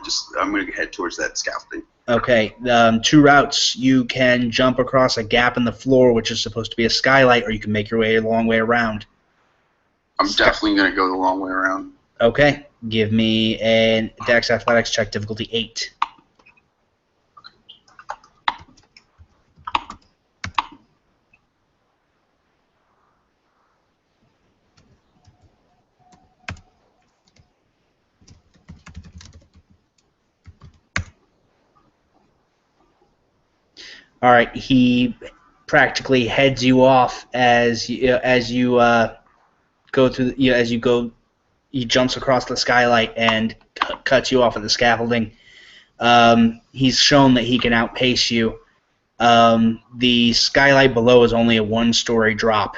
head towards that scaffolding. Okay, 2 routes. You can jump across a gap in the floor, which is supposed to be a skylight, or you can make your way a long way around. I'm definitely gonna go the long way around. Okay, give me a Dex Athletics check, difficulty 8. All right, he practically heads you off as you go through. He jumps across the skylight and cuts you off at the scaffolding. He's shown that he can outpace you. The skylight below is only a 1-story drop,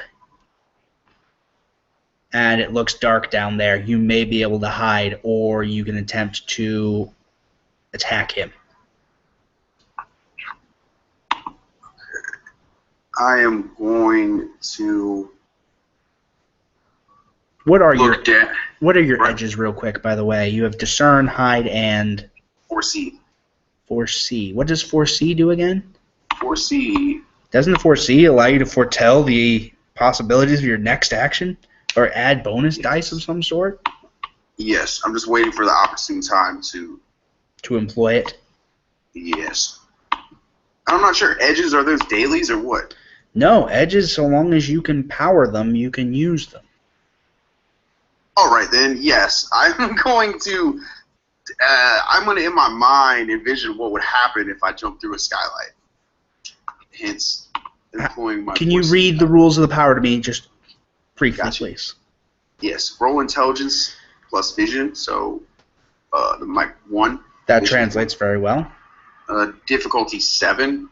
and it looks dark down there. You may be able to hide, or you can attempt to attack him. I am going to What are look your at right. edges, real quick? By the way, you have discern, hide, and 4C. 4C. What does 4C do again? 4C. Doesn't the 4C allow you to foretell the possibilities of your next action, or add bonus dice of some sort? Yes, I'm just waiting for the opportune time to employ it. Yes. I'm not sure. Edges, are those dailies or what? No, edges, so long as you can power them, you can use them. All right, then, yes. I'm going to in my mind, envision what would happen if I jumped through a skylight. Hence, employing my... Can you read the rules of the power to me just briefly, Gotcha. please? Yes. Roll intelligence plus vision, so the mic 1. That vision. translates very well. Difficulty 7.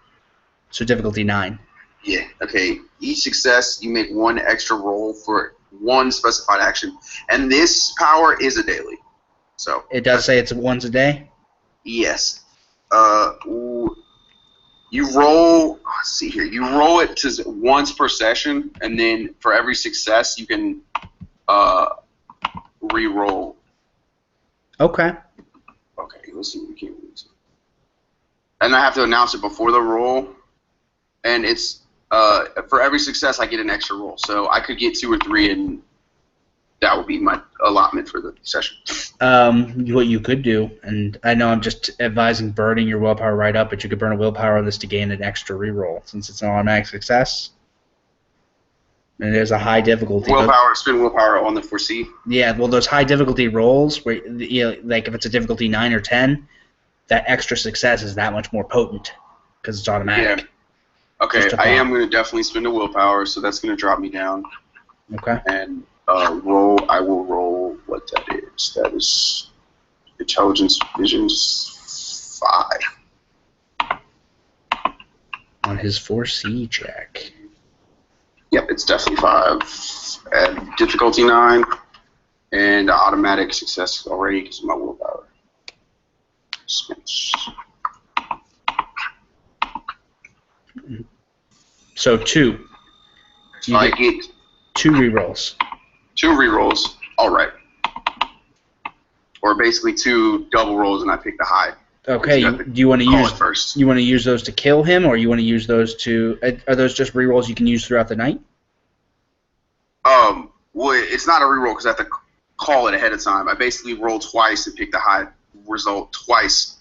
So difficulty 9. Yeah, okay. Each success, you make 1 extra roll for 1 specified action. And this power is a daily. So It does say it's once a day? yes. You roll, let's see here, you roll it to once per session, and then for every success, you can re-roll. Okay. Okay, let's see what we can do. And I have to announce it before the roll, and it's for every success I get an extra roll. So I could get 2 or 3, and that would be my allotment for the session. What you could do, and I know I'm just advising burning your willpower right up, but you could burn a willpower on this to gain an extra reroll, since it's an automatic success. And there's a high difficulty. Willpower, spend willpower on the foresee. Yeah, well, those high difficulty rolls, where like if it's a difficulty 9 or 10, that extra success is that much more potent because it's automatic. Yeah. Okay, I am going to definitely spend a willpower, so that's going to drop me down. Okay. And I will roll what that is. That is intelligence visions 5. On his 4C check. Yep, it's definitely 5. And difficulty 9, and automatic success already because of my willpower. So 2. So I get 2 rerolls. 2 rerolls. All right. Or basically 2 double rolls, and I pick the high. Okay. Do you want to use first? You want to use those to kill him, or you want to use those to? Are those just rerolls you can use throughout the night? Well, it's not a reroll because I have to call it ahead of time. I basically roll twice and pick the high result twice.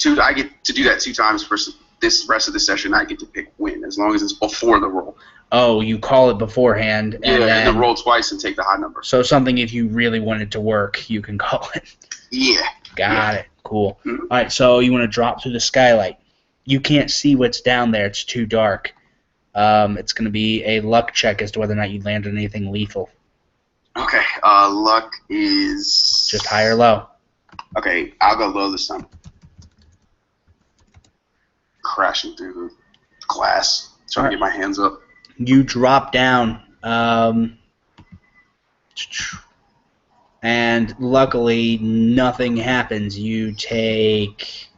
I get to do that 2 times for this rest of the session. I get to pick win as long as it's before the roll. Oh, you call it beforehand. And then roll twice and take the high number. So something if you really want it to work, you can call it. Yeah. Got it. Cool. Mm-hmm. All right, so you want to drop through the skylight. You can't see what's down there. It's too dark. It's going to be a luck check as to whether or not you land on anything lethal. Okay. Luck is... just high or low. Okay, I'll go low this time. Crashing through the glass. Trying to get my hands up. You drop down. And luckily, nothing happens. You take...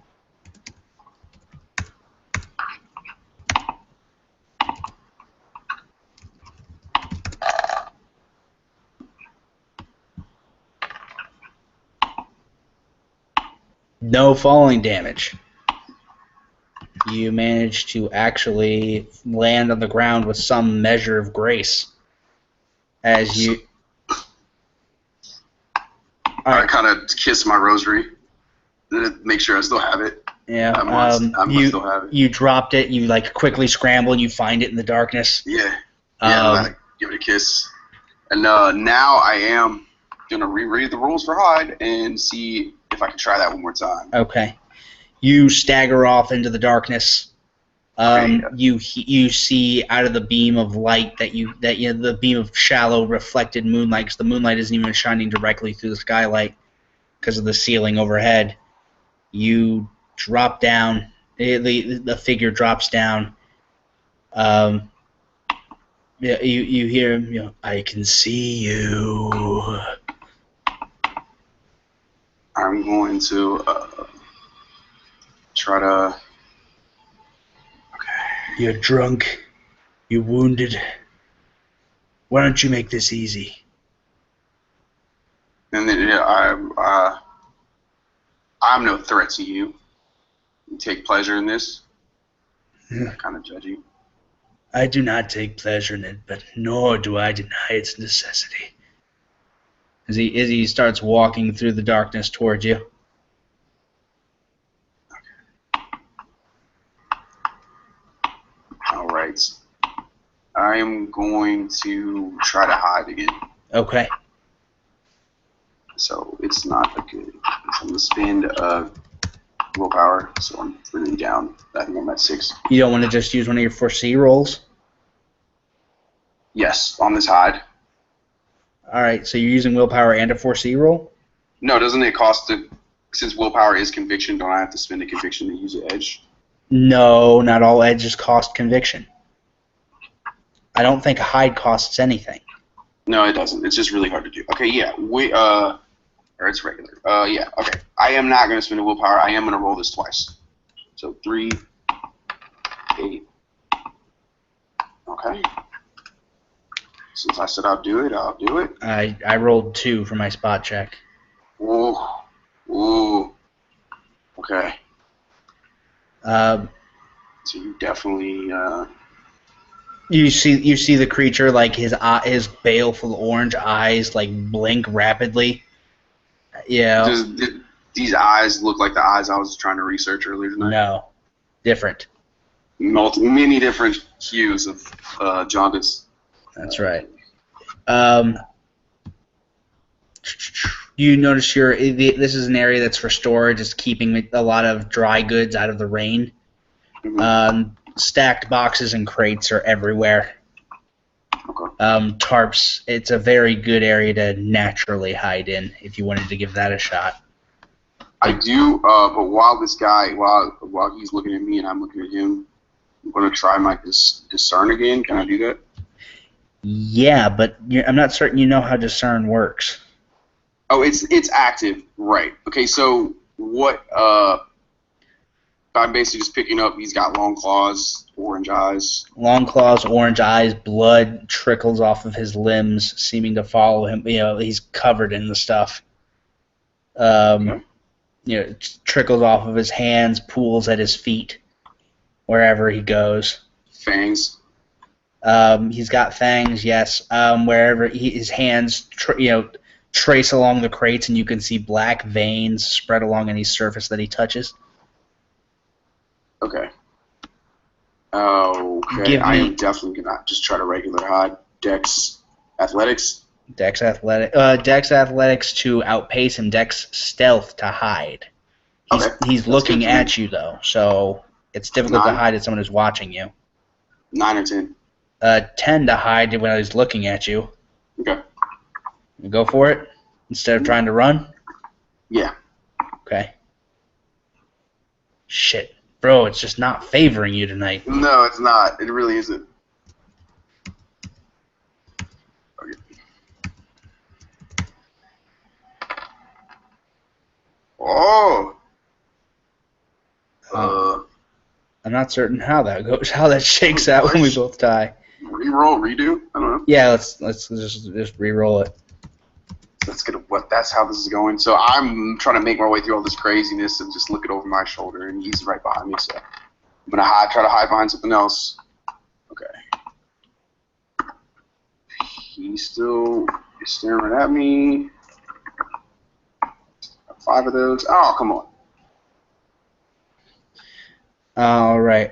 no falling damage. You manage to actually land on the ground with some measure of grace. As you... I kind of kiss my rosary, make sure I still have it. Yeah, I must still have it. You dropped it. You like quickly scramble and you find it in the darkness. Yeah, give it a kiss. And now I am gonna reread the rules for hide and see if I can try that one more time. Okay. You stagger off into the darkness. You see out of the beam of light the beam of shallow reflected moonlight, because the moonlight isn't even shining directly through the skylight because of the ceiling overhead. You drop down. The figure drops down. You hear him. I can see you. I'm going to try to... You're drunk. You're wounded. Why don't you make this easy? And then I'm no threat to you. You take pleasure in this. Kind of judgy. I do not take pleasure in it, but nor do I deny its necessity. As he starts walking through the darkness towards you. Alright. I am going to try to hide again. Okay. So it's not a good... I'm going to spend willpower, so I'm really down. I think I'm at 6. You don't want to just use one of your 4C rolls? Yes, on this hide. Alright, so you're using willpower and a 4C roll? No, doesn't it cost to... Since willpower is conviction, don't I have to spend a conviction to use an edge? No, not all edges cost conviction. I don't think hide costs anything. No, it doesn't. It's just really hard to do. Okay, yeah. Or it's regular. Yeah, okay. I am not going to spend a willpower. I am going to roll this twice. So 3, 8. Okay. Since I said I'll do it, I'll do it. I rolled 2 for my spot check. Ooh. Ooh. Okay. So you definitely... You see the creature, like his baleful orange eyes like blink rapidly. Yeah. These eyes look like the eyes I was trying to research earlier tonight? No. Different. Many different hues of jaundice. That's right. Um, you notice this is an area that's for storage. It's keeping a lot of dry goods out of the rain. Stacked boxes and crates are everywhere. Okay. Tarps. It's a very good area to naturally hide in if you wanted to give that a shot. I do, but while he's looking at me and I'm looking at him, I'm gonna try my discern again. Can I do that? Yeah, but I'm not certain you know how discern works. Oh, it's active, right? Okay, so what? I'm basically just picking up. He's got long claws, orange eyes. Long claws, orange eyes, blood trickles off of his limbs, seeming to follow him. He's covered in the stuff. Okay. It trickles off of his hands, pools at his feet, wherever he goes. Fangs. He's got fangs, yes. Wherever his hands, trace along the crates, and you can see black veins spread along any surface that he touches. Okay. Okay. I am definitely gonna just try to regular hide. Dex, athletics. Dex athletics to outpace him. Dex stealth to hide. He's looking at you though, so it's difficult to hide at someone who's watching you. 9 or 10. 10 to hide when he's looking at you. Okay. You go for it instead of trying to run. Yeah. Okay. Shit, bro, it's just not favoring you tonight. No, it's not. It really isn't. Okay. Oh. I'm not certain how that goes, how that shakes out when we both die. Reroll, redo. I don't know. Yeah, let's just re-roll it. That's how this is going. So I'm trying to make my way through all this craziness and just looking over my shoulder, and he's right behind me. So I'm gonna try to hide behind something else. Okay. He's still staring at me. 5 of those. Oh, come on. All right.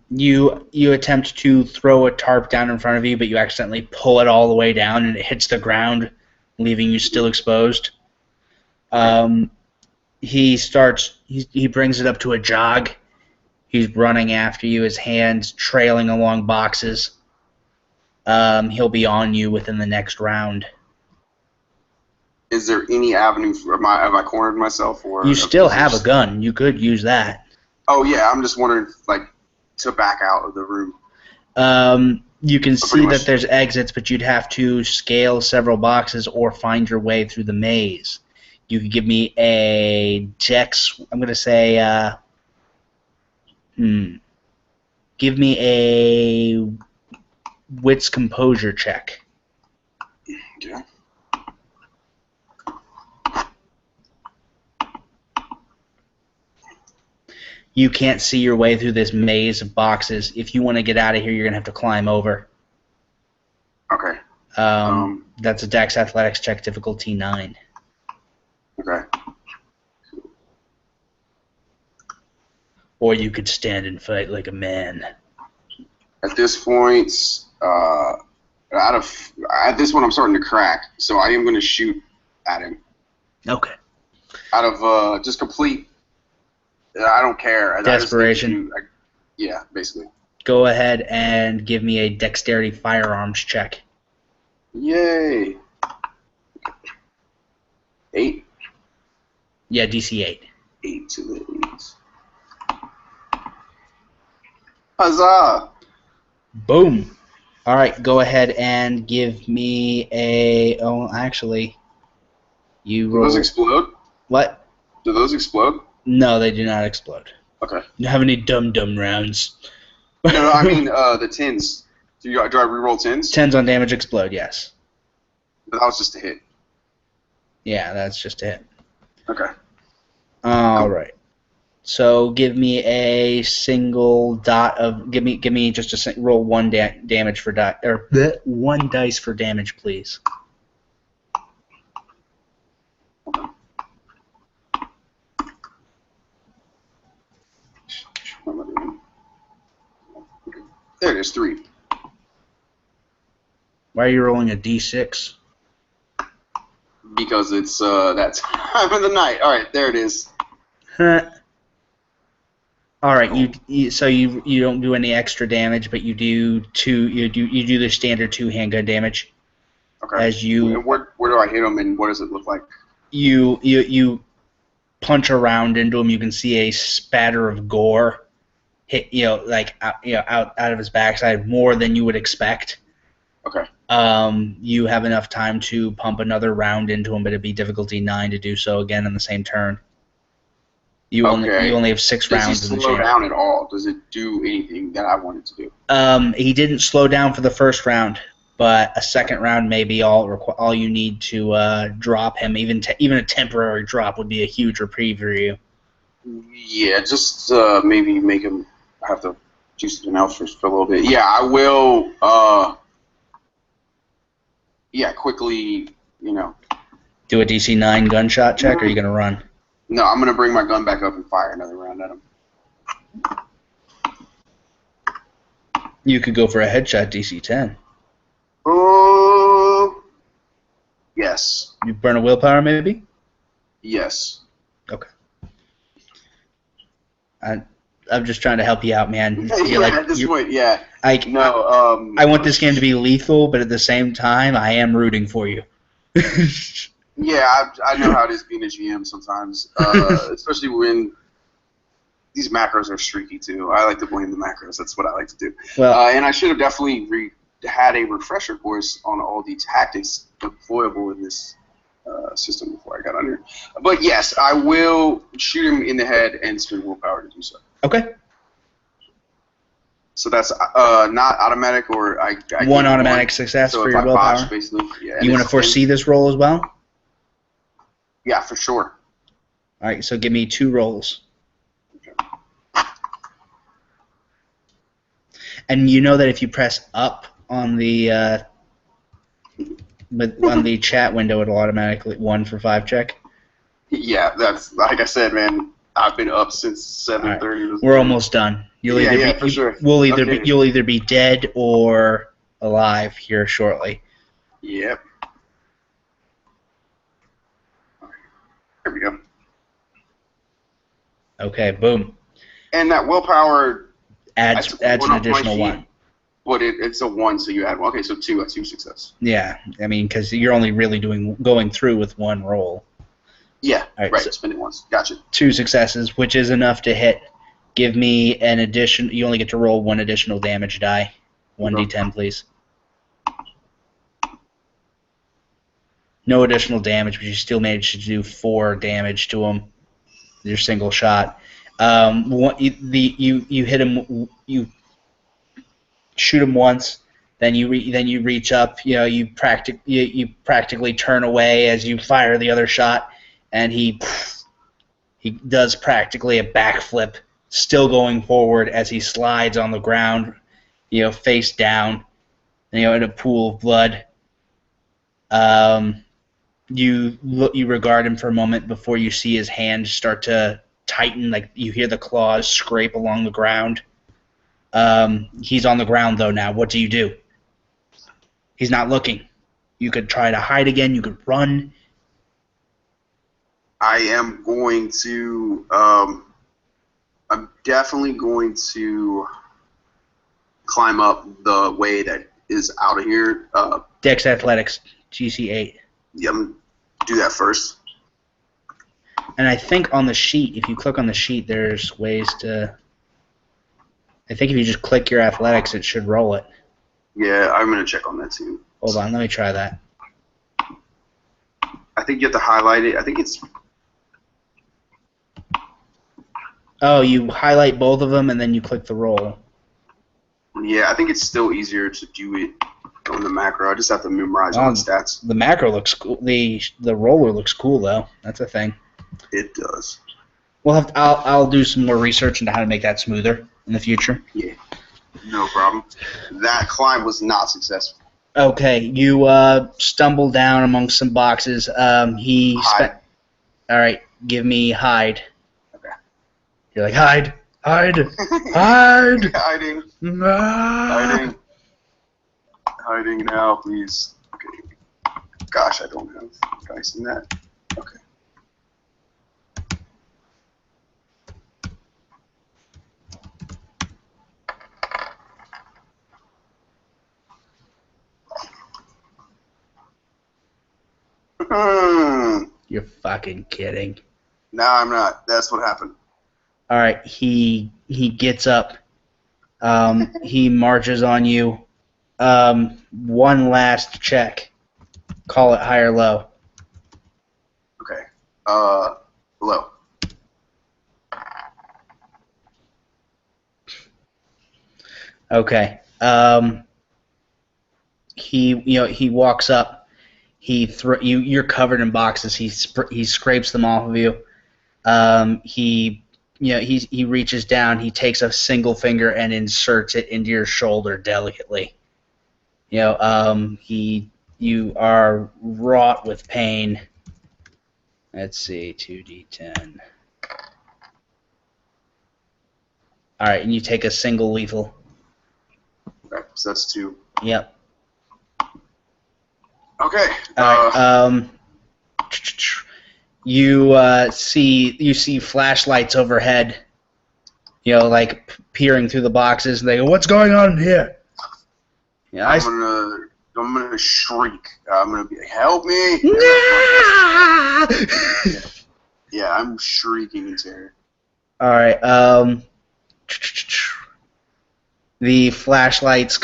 You attempt to throw a tarp down in front of you, but you accidentally pull it all the way down, and it hits the ground, leaving you still exposed. He brings it up to a jog. He's running after you, his hands trailing along boxes. He'll be on you within the next round. Is there any avenue have I cornered myself, or you still have a gun? You could use that. Oh yeah, I'm just wondering, to back out of the room. You can see that there's exits, but you'd have to scale several boxes or find your way through the maze. You could give me a Dex. I'm gonna say, give me a Wits Composure check. Okay. You can't see your way through this maze of boxes. If you want to get out of here, you're going to have to climb over. Okay. That's a Dex Athletics check, difficulty 9. Okay. Or you could stand and fight like a man. At this point, at this one, I'm starting to crack, so I am going to shoot at him. Okay. Out of just complete... I don't care. Desperation. Yeah, basically. Go ahead and give me a dexterity firearms check. Yay. 8? Yeah, DC 8. 8 to the 8. Huzzah! Boom. All right, go ahead and give me a... Oh, actually, you roll... Do those explode? What? Do those explode? No, they do not explode. Okay. You have any dum-dum rounds? No, I mean the tins. Do I re-roll tins? 10s on damage explode, yes. But that was just a hit. Yeah, that's just a hit. Okay. All right. So give me a single dot of... Give me just a... Roll 1 damage for die... Or 1 dice for damage, please. There it is, 3. Why are you rolling a d6? Because it's that time of the night. All right, there it is. All right, so you don't do any extra damage, but you do the standard 2 handgun damage. Okay. As you where do I hit him, and what does it look like? You punch around into him. You can see a spatter of gore hit out of his backside, more than you would expect. Okay. You have enough time to pump another round into him, but it'd be difficulty 9 to do so again in the same turn. You only have 6 rounds in the chamber. Does he slow down at all? Does it do anything that I want it to do? He didn't slow down for the first round, but a second round may be all you need to drop him. Even a temporary drop would be a huge reprieve for you. Yeah, just maybe make him have to do something else for a little bit. Yeah, I will. Quickly, Do a DC 9 gunshot check, or are you gonna run? No, I'm gonna bring my gun back up and fire another round at him. You could go for a headshot DC 10. Yes. You burn a willpower, maybe? Yes. Okay. I'm just trying to help you out, man. At this point, yeah. I want this game to be lethal, but at the same time, I am rooting for you. Yeah, I know how it is being a GM sometimes, especially when these macros are streaky too. I like to blame the macros. That's what I like to do. Well, and I should have definitely had a refresher course on all the tactics deployable in this system before I got on here. But yes, I will shoot him in the head and spend willpower to do so. Okay. So that's not automatic, or I one automatic success so for if your I willpower. botch, basically, yeah, You want to foresee this roll as well? Yeah, for sure. All right, so give me 2 rolls. Okay. And you know that if you press up on the chat window, it'll automatically 1 for 5 check. Yeah, that's like I said, man. I've been up since 7:30. Right. We're almost done. You'll You'll either be dead or alive here shortly. Yep. There we go. Okay, boom. And that willpower adds an additional 1. But it's a 1, so you add 1. Okay, so 2 success. Yeah, I mean, because you're only really going through with 1 roll. Yeah, right. So Spending once. Gotcha. 2 successes, which is enough to hit. Give me an addition. You only get to roll 1 additional damage die. 1d10, please. No additional damage, but you still managed to do 4 damage to him. Your single shot. You hit him. You shoot him once. Then you reach up. You practically turn away as you fire the other shot, and he does practically a backflip, still going forward as he slides on the ground, face down, in a pool of blood. You regard him for a moment before you see his hand start to tighten, like you hear the claws scrape along the ground. He's on the ground though now. What do? He's not looking. You could try to hide again. You could run. I am going to. I'm definitely going to climb up the way that is out of here. Dex Athletics, GC 8. Yeah, I'm gonna do that first. And I think on the sheet, if you click on the sheet, there's ways to. I think if you just click your athletics, it should roll it. Yeah, I'm gonna check on that too. Hold on, let me try that. I think you have to highlight it. I think it's. Oh, you highlight both of them and then you click the roll. Yeah, I think it's still easier to do it on the macro. I just have to memorize all the stats. The macro looks cool. The roller looks cool though. That's a thing. It does. I'll do some more research into how to make that smoother in the future. Yeah, no problem. That climb was not successful. Okay, you stumble down amongst some boxes. Hide. All right, give me hide. Okay. You're like hide. Hiding. Ah. Hiding. hiding now, please. Okay. Gosh, I don't have dice in that. Okay. You're fucking kidding. No, I'm not. That's what happened. All right, he gets up. He marches on you. One last check. Call it high or low. Okay. Low. Okay. He walks up. You're covered in boxes. He scrapes them off of you. He reaches down. He takes a single finger and inserts it into your shoulder delicately. You are wrought with pain. Let's see, 2d10. All right, and you take a single lethal. Okay, so that's 2. Yep. Okay. All right. You see flashlights overhead. Like peering through the boxes, and they go, "What's going on here?" Yeah, I'm gonna shriek. I'm gonna be like, "Help me!" Yeah, I'm shrieking in terror. All right. The flashlights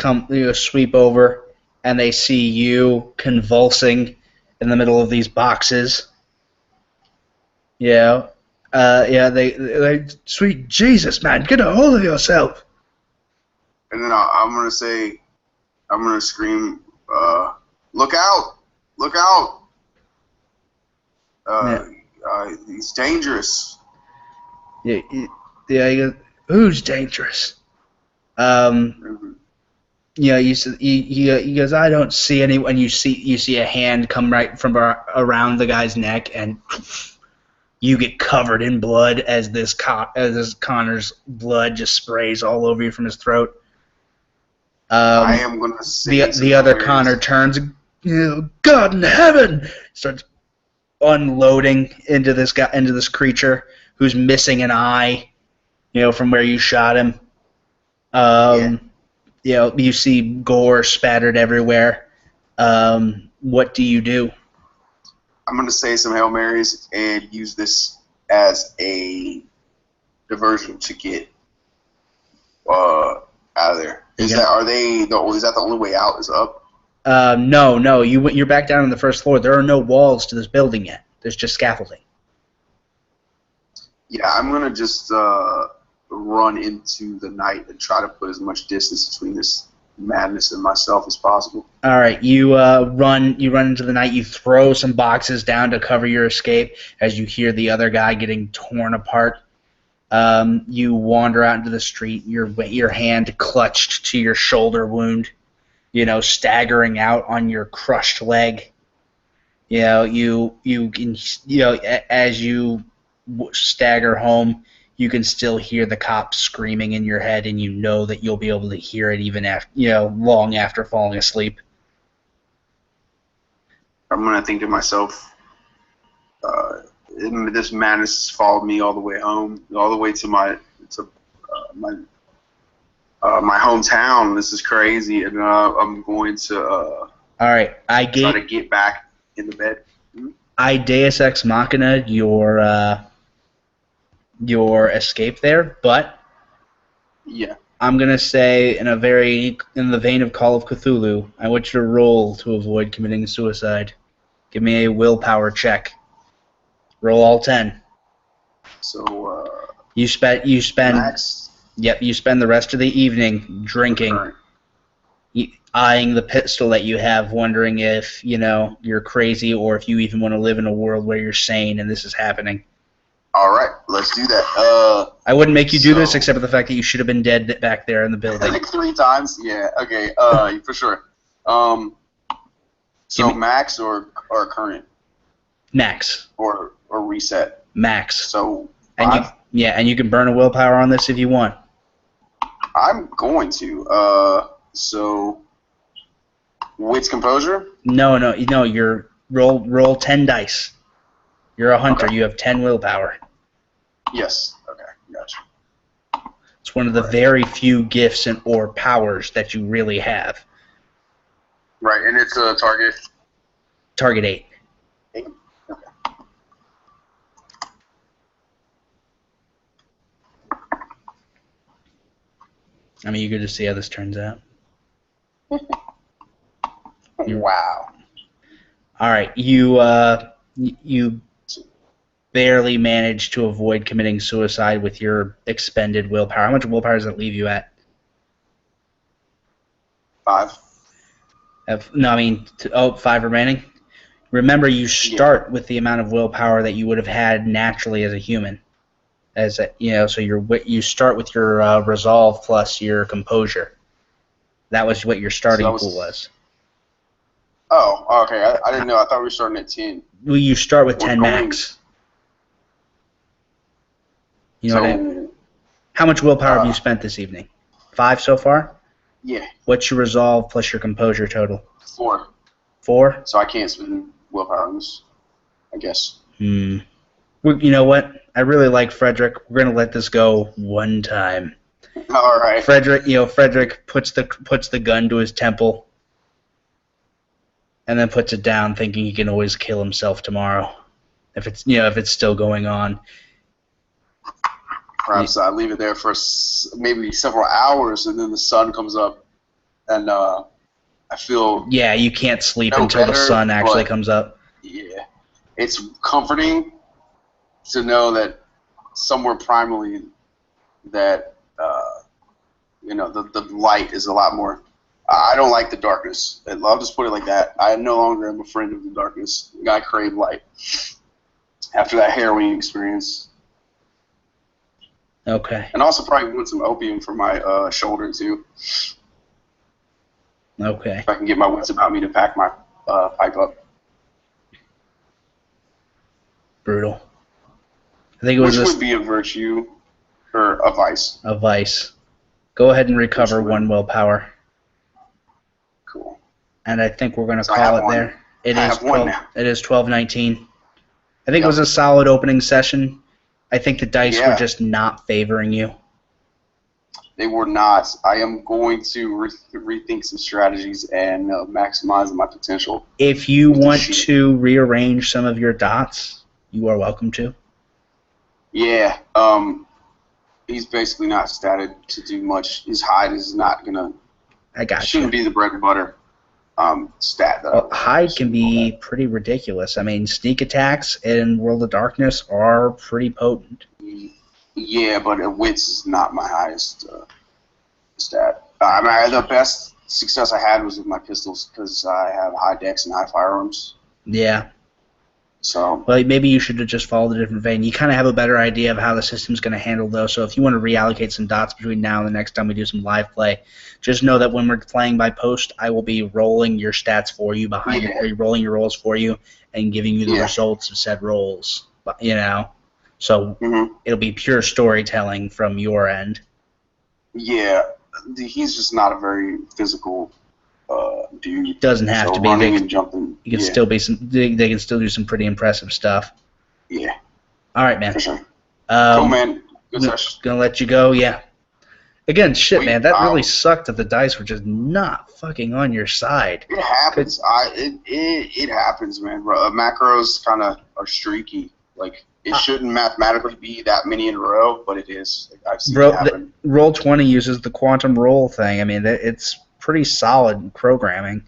sweep over, and they see you convulsing in the middle of these boxes. Yeah. They sweet Jesus, man, get a hold of yourself. And then I'm gonna scream, "Look out! Look out! He's dangerous." Yeah. He goes, "Who's dangerous?" He goes, "I don't see anyone." You see a hand come right from around the guy's neck, and you get covered in blood as this Connor's blood just sprays all over you from his throat. I am gonna say the other Connor turns, God in heaven, starts unloading into this creature who's missing an eye, from where you shot him. You see gore spattered everywhere. What do you do? I'm gonna say some Hail Marys and use this as a diversion to get out of there. Is that the only way out? Is up? No. You're back down on the first floor. There are no walls to this building yet. There's just scaffolding. Yeah, I'm gonna just run into the night and try to put as much distance between this madness and myself as possible. All right, you run into the night. You throw some boxes down to cover your escape as you hear the other guy getting torn apart. You wander out into the street. Your hand clutched to your shoulder wound. Staggering out on your crushed leg. As you stagger home, you can still hear the cops screaming in your head, and you know that you'll be able to hear it even after, long after falling asleep. I'm gonna think to myself, this madness has followed me all the way home, all the way to my hometown. This is crazy, and I'm going to. All right, try to get back in the bed. I Deus Ex Machina your escape there, but yeah, I'm gonna say in the vein of Call of Cthulhu, I want you to roll to avoid committing suicide. Give me a willpower check. Roll all 10. So you spend max. Yep, you spend the rest of the evening drinking, eyeing the pistol that you have, wondering if you're crazy or if you even want to live in a world where you're sane and this is happening. All right, let's do that. I wouldn't make you do this except for the fact that you should have been dead back there in the building. Like 3 times? Yeah, okay, for sure. So max or current? Max. Or reset? Max. So and you can burn a willpower on this if you want. I'm going to. So Wits composure? No. You're roll 10 dice. You're a hunter. Okay. You have 10 willpower. Yes. Okay, gotcha. It's one of the very few gifts or powers that you really have. Right, and it's a target. Target 8. 8? Okay. I mean, you could just see how this turns out. Wow. All right, you barely managed to avoid committing suicide with your expended willpower. How much willpower does that leave you at? 5. 5 remaining. Remember, you start with the amount of willpower that you would have had naturally as a human. So you start with your resolve plus your composure. That was what your starting pool was. Oh, okay. I didn't know. I thought we were starting at 10. Well, you start with 10 max. You know how much willpower have you spent this evening? 5 so far? Yeah. What's your resolve plus your composure total? 4. 4? So I can't spend willpower on this, I guess. You know what? I really like Frederick. We're gonna let this go one time. All right. Frederick puts the gun to his temple, and then puts it down, thinking he can always kill himself tomorrow, if it's still going on. Perhaps I leave it there for maybe several hours, and then the sun comes up, and I feel you can't sleep until the sun actually comes up. Yeah, it's comforting to know that somewhere primally that the light is a lot more. I don't like the darkness. I'll just put it like that. I no longer am a friend of the darkness. I crave light after that harrowing experience. Okay. And also probably want some opium for my shoulder too. Okay. If I can get my wits about me to pack my pipe up. Brutal. I think it was Which would be a virtue or a vice? A vice. Go ahead and recover 1 willpower. Cool. And I think we're going to call it there. It is 12:19. I think it was a solid opening session. I think the dice were just not favoring you. They were not. I am going to rethink some strategies and maximize my potential. If you want to rearrange some of your dots, you are welcome to. Yeah. He's basically not statted to do much. His hide is not going to... I got you. Shouldn't be the bread and butter stat. Hide can be pretty ridiculous. I mean, sneak attacks in World of Darkness are pretty potent. Yeah, but wits is not my highest stat. The best success I had was with my pistols because I have high dex and high firearms. Yeah. So. Well, maybe you should have just followed a different vein. You kind of have a better idea of how the system's going to handle those. So if you want to reallocate some dots between now and the next time we do some live play, just know that when we're playing by post, I will be rolling your stats for you rolling your rolls for you and giving you the results of said rolls. So it'll be pure storytelling from your end. Yeah, he's just not a very physical dude. Doesn't have to be. Running and jumping. You can still be they can still do some pretty impressive stuff. Yeah. All right, man. For sure. Cool, man. Good session. Gonna let you go. Yeah. Again, man. That really sucked that the dice were just not fucking on your side. It happens. It happens, man. Macros kind of are streaky. Like it shouldn't mathematically be that many in a row, but it is. I've seen it happen. Roll20 uses the quantum roll thing. I mean, it's pretty solid programming.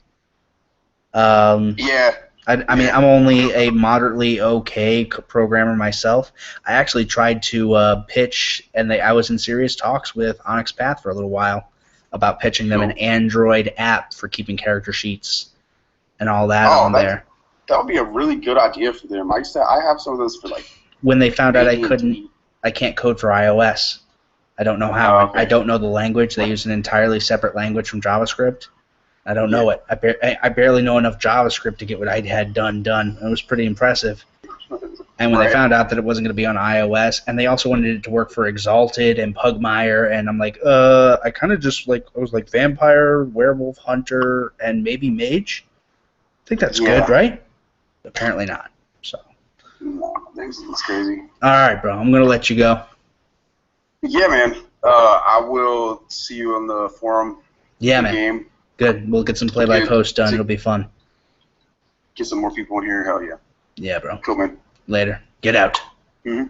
Yeah. I mean, I'm only a moderately okay programmer myself. I actually tried to pitch, and I was in serious talks with Onyx Path for a little while about pitching them an Android app for keeping character sheets and all that on there. That would be a really good idea for them. I have some of those for like. When they found out I can't code for iOS. I don't know how. I don't know the language. They use an entirely separate language from JavaScript. I don't know it. I barely know enough JavaScript to get what I had done. It was pretty impressive. And when they Right. found out that it wasn't going to be on iOS, and they also wanted it to work for Exalted and Pugmire, and I'm like, I kind of just I was like vampire, werewolf, hunter, and maybe mage. I think that's good, right? Apparently not. So. No, it's crazy. All right, bro. I'm gonna let you go. Yeah, man. I will see you on the forum. Yeah, the man. Game. Good. We'll get some play-by-post done. It'll be fun. Get some more people in here. Hell yeah. Yeah, bro. Cool, man. Later. Get out. Mm-hmm.